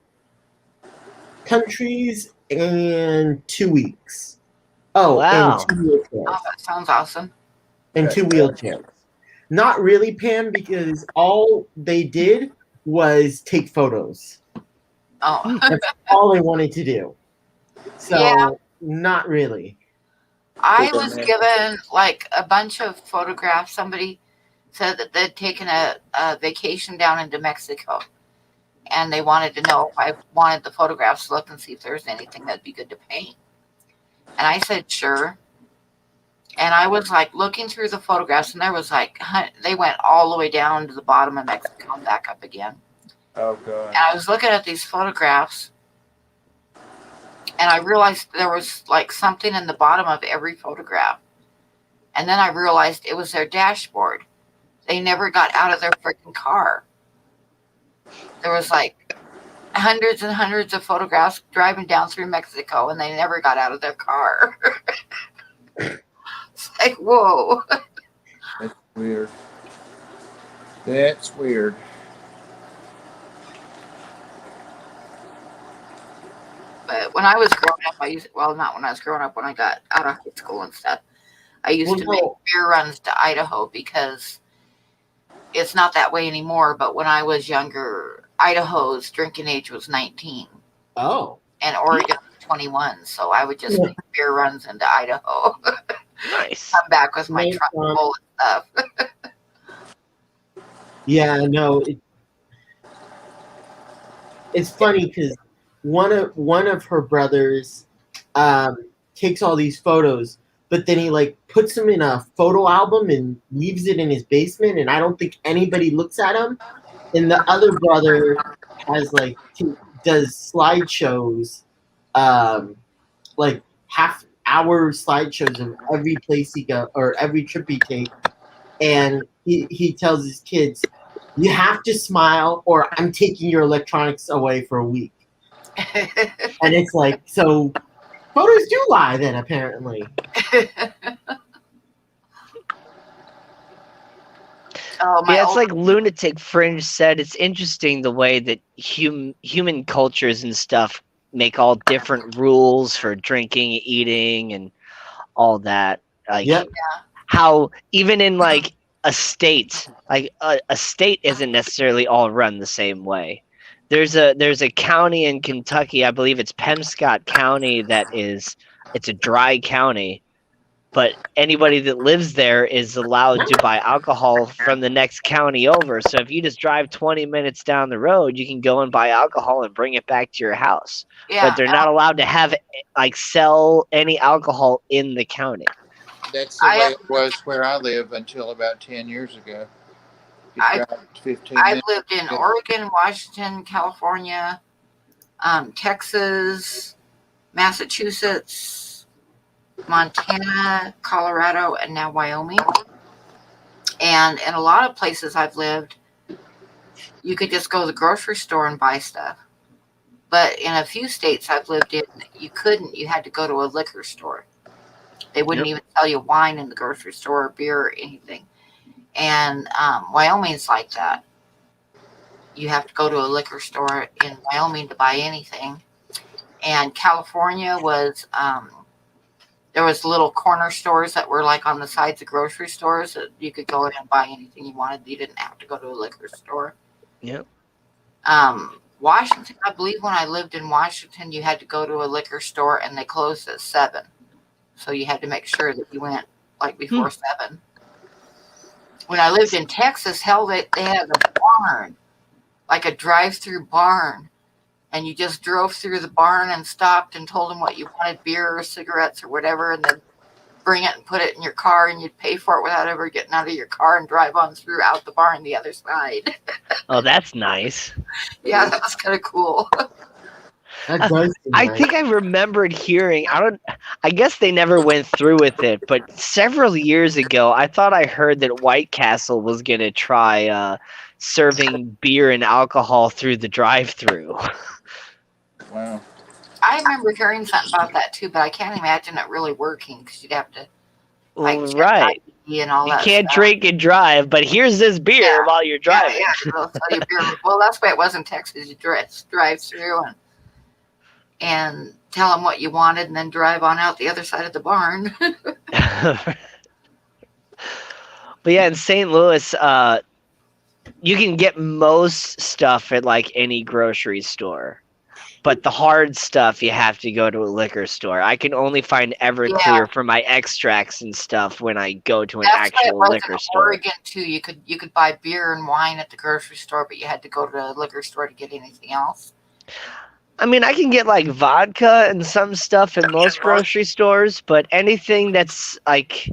[SPEAKER 4] countries and 2 weeks. Oh, and
[SPEAKER 5] Wow.
[SPEAKER 4] two
[SPEAKER 1] Oh,
[SPEAKER 4] wheelchairs.
[SPEAKER 1] that sounds awesome.
[SPEAKER 4] And two wheelchairs. Not really, Pam, because all they did was take photos.
[SPEAKER 1] Oh,
[SPEAKER 4] That's all they wanted to do. So,
[SPEAKER 1] yeah.
[SPEAKER 4] not really.
[SPEAKER 1] I was given like a bunch of photographs. Somebody said that they'd taken a vacation down into Mexico and they wanted to know if I wanted the photographs to look and see if there was anything that'd be good to paint. And I said, sure. And I was like looking through the photographs, and there was like, they went all the way down to the bottom of Mexico and back up again.
[SPEAKER 2] Oh
[SPEAKER 1] And
[SPEAKER 2] god.
[SPEAKER 1] I was looking at these photographs, and I realized there was like something in the bottom of every photograph. And then I realized it was their dashboard. They never got out of their freaking car. There was like hundreds and hundreds of photographs driving down through Mexico, and they never got out of their car. It's like, whoa.
[SPEAKER 2] That's weird. That's weird.
[SPEAKER 1] But when I was growing up, not when I was growing up, when I got out of high school and stuff, I used to make beer runs to Idaho because it's not that way anymore. But when I was younger, Idaho's drinking age was 19
[SPEAKER 4] Oh.
[SPEAKER 1] and Oregon was 21. So I would just make beer runs into Idaho,
[SPEAKER 5] Nice.
[SPEAKER 1] come back with my
[SPEAKER 4] Nice,
[SPEAKER 1] truck full of stuff.
[SPEAKER 4] Yeah, no. It's funny because one of her brothers takes all these photos, but then he like puts them in a photo album and leaves it in his basement, and I don't think anybody looks at him. And the other brother has like does slideshows, like half-hour slideshows of every place he go or every trip he takes, and he tells his kids, "You have to smile, or I'm taking your electronics away for a week." And it's like, so photos do lie then, apparently.
[SPEAKER 1] Oh, my
[SPEAKER 5] Yeah, it's
[SPEAKER 1] old,
[SPEAKER 5] like Lunatic Fringe said. It's interesting the way that human cultures and stuff make all different rules for drinking, eating, and all that. Like
[SPEAKER 4] Yep.
[SPEAKER 5] how even in like a state, like a state isn't necessarily all run the same way. There's a county in Kentucky, I believe it's Pemscott County, it's a dry county, but anybody that lives there is allowed to buy alcohol from the next county over. So if you just drive 20 minutes down the road, you can go and buy alcohol and bring it back to your house.
[SPEAKER 1] yeah,
[SPEAKER 5] But they're not allowed to have like sell any alcohol in the county.
[SPEAKER 2] That's the
[SPEAKER 1] I
[SPEAKER 2] way
[SPEAKER 1] have,
[SPEAKER 2] it was where I live until about 10 years ago. You
[SPEAKER 1] I,
[SPEAKER 2] drive 15
[SPEAKER 1] I've
[SPEAKER 2] minutes.
[SPEAKER 1] lived in Oregon, Washington, California, Texas, Massachusetts, Montana, Colorado, and now Wyoming. And in a lot of places I've lived, you could just go to the grocery store and buy stuff. But in a few states I've lived in, you couldn't. You had to go to a liquor store. They wouldn't even sell you wine in the grocery store or beer or anything. And Wyoming's like that. You have to go to a liquor store in Wyoming to buy anything. And California was There was little corner stores that were like on the sides of grocery stores that you could go in and buy anything you wanted. You didn't have to go to a liquor store.
[SPEAKER 5] Yep.
[SPEAKER 1] Washington, I believe when I lived in Washington, you had to go to a liquor store and they closed at 7. So you had to make sure that you went like before 7. When I lived in Texas, hell, they had a barn, like a drive-through barn. And you just drove through the barn and stopped and told them what you wanted, beer or cigarettes or whatever, and then bring it and put it in your car, and you'd pay for it without ever getting out of your car and drive on through out the barn the other side.
[SPEAKER 5] Oh, that's nice.
[SPEAKER 1] Yeah, that was kind of cool.
[SPEAKER 4] That does seem
[SPEAKER 5] I
[SPEAKER 4] nice.
[SPEAKER 5] think I remembered hearing. I guess they never went through with it, but several years ago, I thought I heard that White Castle was gonna try serving beer and alcohol through the drive-through.
[SPEAKER 2] Wow.
[SPEAKER 1] I remember hearing something about that too, but I can't imagine it really working because you'd have to like check
[SPEAKER 5] Right.
[SPEAKER 1] ID and all
[SPEAKER 5] You
[SPEAKER 1] that
[SPEAKER 5] can't
[SPEAKER 1] stuff.
[SPEAKER 5] drink and drive, but here's this beer
[SPEAKER 1] Yeah.
[SPEAKER 5] while you're
[SPEAKER 1] Yeah,
[SPEAKER 5] driving.
[SPEAKER 1] yeah. They'll sell you beer. Well, that's the way it was in Texas. You drive through and tell them what you wanted, and then drive on out the other side of the barn.
[SPEAKER 5] But yeah, in St. Louis, you can get most stuff at like any grocery store. But the hard stuff, you have to go to a liquor store. I can only find Everclear for my extracts and stuff when I go to an
[SPEAKER 1] That's why it
[SPEAKER 5] actual
[SPEAKER 1] was
[SPEAKER 5] liquor
[SPEAKER 1] in
[SPEAKER 5] store.
[SPEAKER 1] Oregon too. You could buy beer and wine at the grocery store, but you had to go to the liquor store to get anything else.
[SPEAKER 5] I mean, I can get like vodka and some stuff in most grocery stores, but anything that's like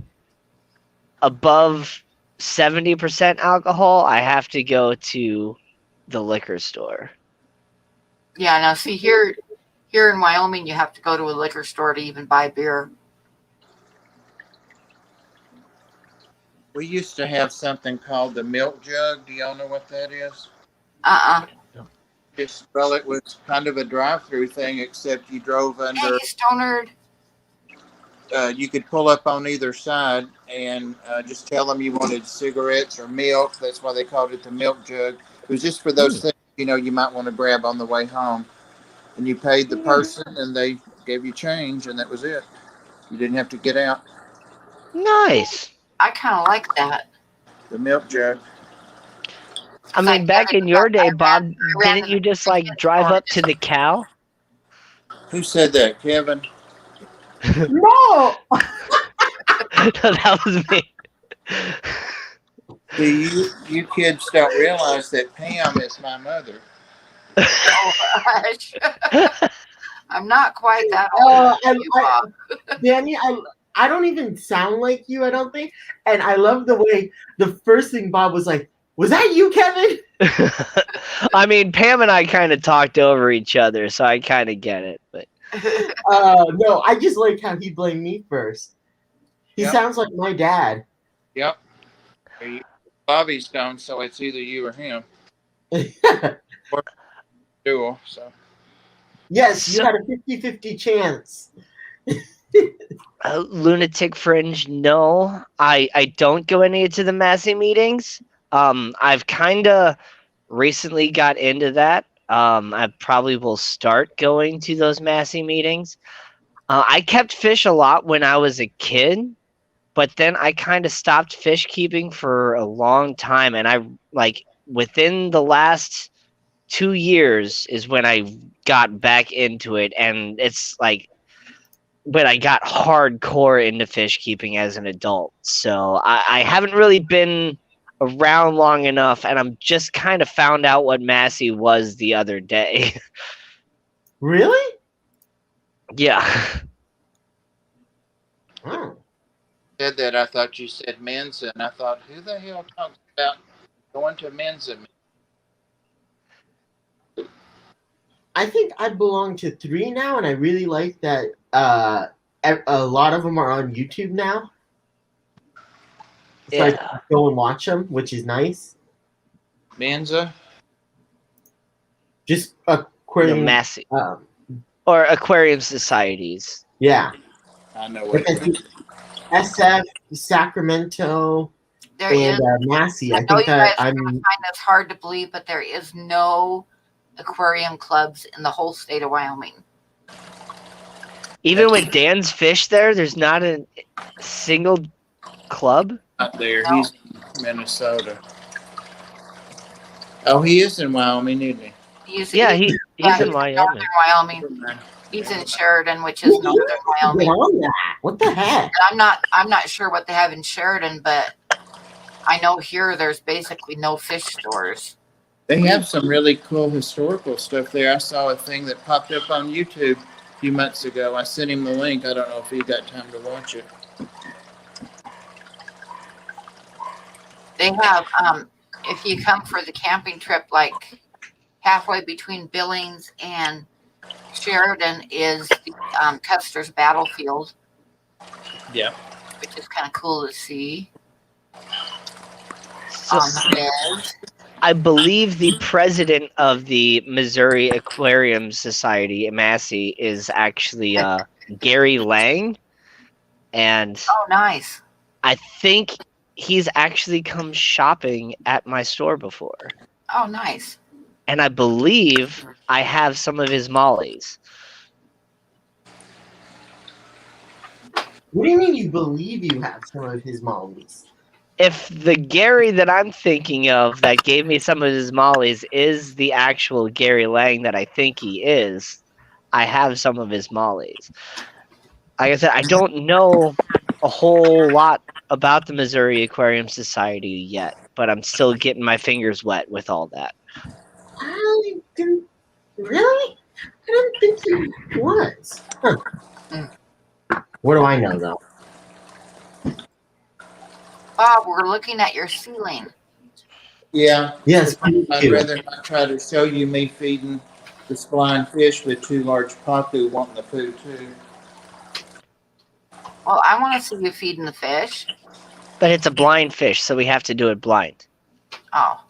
[SPEAKER 5] above 70% alcohol, I have to go to the liquor store.
[SPEAKER 1] Yeah, now see here in Wyoming, you have to go to a liquor store to even buy beer.
[SPEAKER 2] We used to have something called the milk jug. Do y'all know what that is? Well, it was kind of a drive-through thing, except you drove
[SPEAKER 1] Hey,
[SPEAKER 2] under.
[SPEAKER 1] you stonerd.
[SPEAKER 2] You could pull up on either side and just tell them you wanted cigarettes or milk. That's why they called it the milk jug. It was just for those things, you might want to grab on the way home. And you paid the person and they gave you change, and that was it. You didn't have to get out.
[SPEAKER 5] Nice.
[SPEAKER 1] I kind of like that.
[SPEAKER 2] The milk jug.
[SPEAKER 5] I mean, back in your day, Bob, didn't you just like drive up to the cow?
[SPEAKER 2] Who said that, Kevin?
[SPEAKER 4] No!
[SPEAKER 5] That was me.
[SPEAKER 2] See, you kids don't realize that Pam is my mother.
[SPEAKER 1] Oh, gosh. I'm not quite that old.
[SPEAKER 4] Danny, I don't even sound like you, I don't think. And I love the way the first thing Bob was like, was that you, Kevin?
[SPEAKER 5] I mean, Pam and I kind of talked over each other, so I kind of get it. But
[SPEAKER 4] No, I just like how he blamed me first. He sounds like my dad.
[SPEAKER 2] Yep. Bobby's gone, so it's either you or him. Or duel, so.
[SPEAKER 4] Yes, you had a 50-50 chance.
[SPEAKER 5] Lunatic Fringe, no. I don't go any to the Massey meetings. I've kind of recently got into that. I probably will start going to those Massey meetings. I kept fish a lot when I was a kid, but then I kind of stopped fish keeping for a long time, and I like within the last 2 years is when I got back into it, and it's like, but I got hardcore into fish keeping as an adult, so I haven't really been around long enough, and I'm just kind of found out what Massey was the other day.
[SPEAKER 4] Really?
[SPEAKER 5] Yeah.
[SPEAKER 4] Oh.
[SPEAKER 2] Said that, I thought you said Mensa, and I thought, who the hell talks about going to Mensa?
[SPEAKER 4] I think I belong to 3 now, and I really like that a lot of them are on YouTube now. So I can go and watch them, which is nice.
[SPEAKER 2] Mensa?
[SPEAKER 4] Just aquarium.
[SPEAKER 5] Massey. Or aquarium societies.
[SPEAKER 4] Yeah.
[SPEAKER 2] I know what
[SPEAKER 4] SF, Sacramento, and Massey. I think that I'm.
[SPEAKER 1] Find this hard to believe, but there is no aquarium clubs in the whole state of Wyoming.
[SPEAKER 5] Even with Dan's Fish there's not a single club.
[SPEAKER 2] Not there.
[SPEAKER 1] No.
[SPEAKER 2] He's in Minnesota. Oh, he is in Wyoming, isn't he?
[SPEAKER 1] He's
[SPEAKER 5] Yeah,
[SPEAKER 1] in
[SPEAKER 5] he's in Wyoming.
[SPEAKER 1] northern Wyoming.
[SPEAKER 2] Never mind.
[SPEAKER 1] He's in Sheridan, which is northern
[SPEAKER 4] Get
[SPEAKER 1] Wyoming.
[SPEAKER 4] on that. What the heck?
[SPEAKER 1] I'm not sure what they have in Sheridan, but I know here there's basically no fish stores.
[SPEAKER 2] They have some really cool historical stuff there. I saw a thing that popped up on YouTube a few months ago. I sent him the link. I don't know if he got time to watch it.
[SPEAKER 1] They have, if you come for the camping trip, like halfway between Billings and Sheridan is the Custer's Battlefield.
[SPEAKER 3] Yeah.
[SPEAKER 1] Which is kind of cool to see.
[SPEAKER 5] So,
[SPEAKER 1] Yes.
[SPEAKER 5] I believe the president of the Missouri Aquarium Society, Massey, is actually Gary Lang, and
[SPEAKER 1] Oh, nice.
[SPEAKER 5] I think he's actually come shopping at my store before.
[SPEAKER 1] Oh, nice.
[SPEAKER 5] And I believe I have some of his mollies.
[SPEAKER 4] What do you mean you believe you have some of his mollies?
[SPEAKER 5] If the Gary that I'm thinking of that gave me some of his mollies is the actual Gary Lang that I think he is, I have some of his mollies. Like I said, I don't know a whole lot about the Missouri Aquarium Society yet, but I'm still getting my fingers wet with all that.
[SPEAKER 4] I didn't really? I didn't think he was. Huh. What do I know though?
[SPEAKER 1] Bob, we're looking at your ceiling.
[SPEAKER 2] Yeah.
[SPEAKER 4] Yes,
[SPEAKER 2] I'd rather not try to show you me feeding this blind fish with two large pacu wanting the poo too.
[SPEAKER 1] Well, I want to see you feeding the fish.
[SPEAKER 5] But it's a blind fish, so we have to do it blind.
[SPEAKER 1] Oh.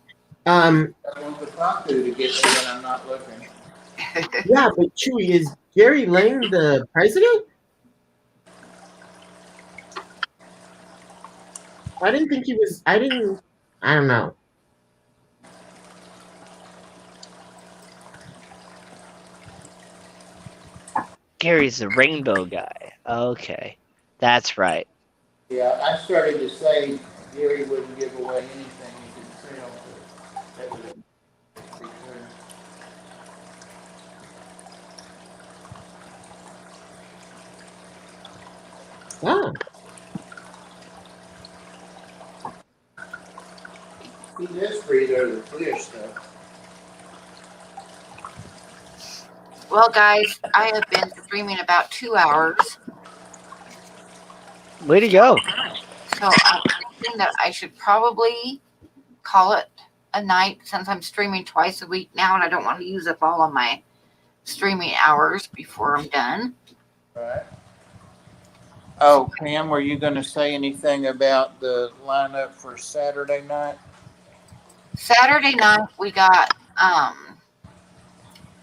[SPEAKER 2] I want the pacu to get there when I'm not looking.
[SPEAKER 4] yeah, but Chewy, is Gary Lang the president? I didn't think he was. I don't know.
[SPEAKER 5] Gary's the rainbow guy. Okay. That's right.
[SPEAKER 2] Yeah, I started to say Gary wouldn't give away anything he could sell. But that would be clear.
[SPEAKER 4] Oh,
[SPEAKER 2] He does breathe over the fish though.
[SPEAKER 1] Well, guys, I have been streaming about 2 hours.
[SPEAKER 5] Way to go.
[SPEAKER 1] So I'm thinking that I should probably call it a night since I'm streaming twice a week now and I don't want to use up all of my streaming hours before I'm done.
[SPEAKER 2] Right. Oh, Pam, were you going to say anything about the lineup for Saturday night?
[SPEAKER 1] Saturday night we got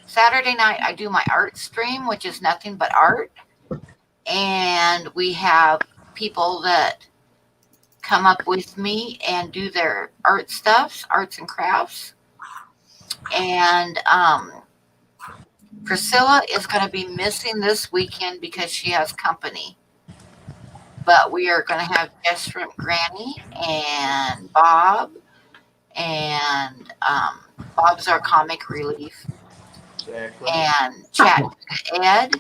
[SPEAKER 1] Saturday night I do my art stream, which is nothing but art. And we have people that come up with me and do their art stuffs, arts and crafts. And Priscilla is going to be missing this weekend because she has company. But we are going to have Guest Shrimp Granny and Bob. And Bob's our comic relief.
[SPEAKER 2] Exactly.
[SPEAKER 1] And Chattanooga Ed.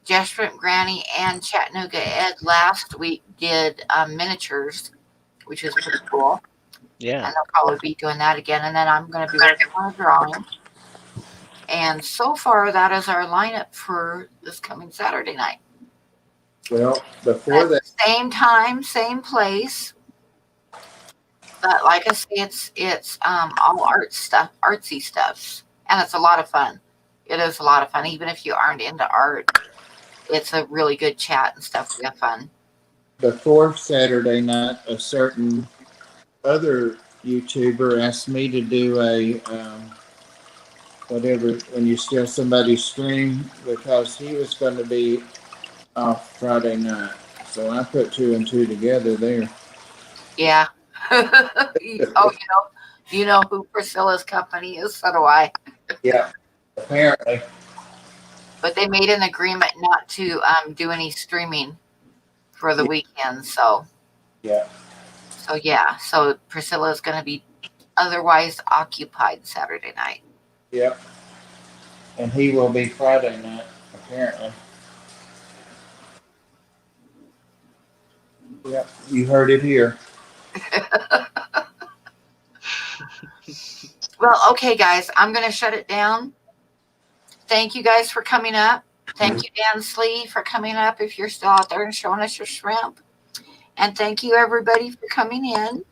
[SPEAKER 1] Jess Shrimp Granny and Chattanooga Ed last week did miniatures, which is pretty cool.
[SPEAKER 5] Yeah.
[SPEAKER 1] And they'll probably be doing that again. And then I'm going to be working on a drawing. And so far, that is our lineup for this coming Saturday night.
[SPEAKER 2] Well, before
[SPEAKER 1] At
[SPEAKER 2] that,
[SPEAKER 1] the same time, same place. But like I say, it's all art stuff, artsy stuffs. And it's a lot of fun. It is a lot of fun. Even if you aren't into art, it's a really good chat and stuff. We have fun.
[SPEAKER 2] before Saturday night, a certain other YouTuber asked me to do a whatever when you steal somebody's stream because he was going to be off Friday night. So I put two and two together there.
[SPEAKER 1] Yeah. Oh, you know who Priscilla's company is. So do I.
[SPEAKER 2] Yeah, apparently.
[SPEAKER 1] but they made an agreement not to do any streaming for the weekend. So
[SPEAKER 2] Yeah.
[SPEAKER 1] yeah, so Priscilla's going to be otherwise occupied Saturday night.
[SPEAKER 2] Yep. And he will be Friday night, apparently. Yep. You heard it here.
[SPEAKER 1] Well, okay, guys, I'm going to shut it down. Thank you guys for coming up. Thank you, Dan Slee, for coming up if you're still out there and showing us your shrimp. And thank you, everybody, for coming in.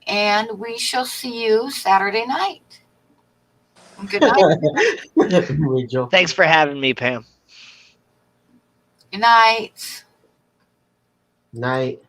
[SPEAKER 1] And we shall see you Saturday night. Good night.
[SPEAKER 4] Rachel.
[SPEAKER 5] Thanks for having me, Pam.
[SPEAKER 1] Good night.
[SPEAKER 4] Night.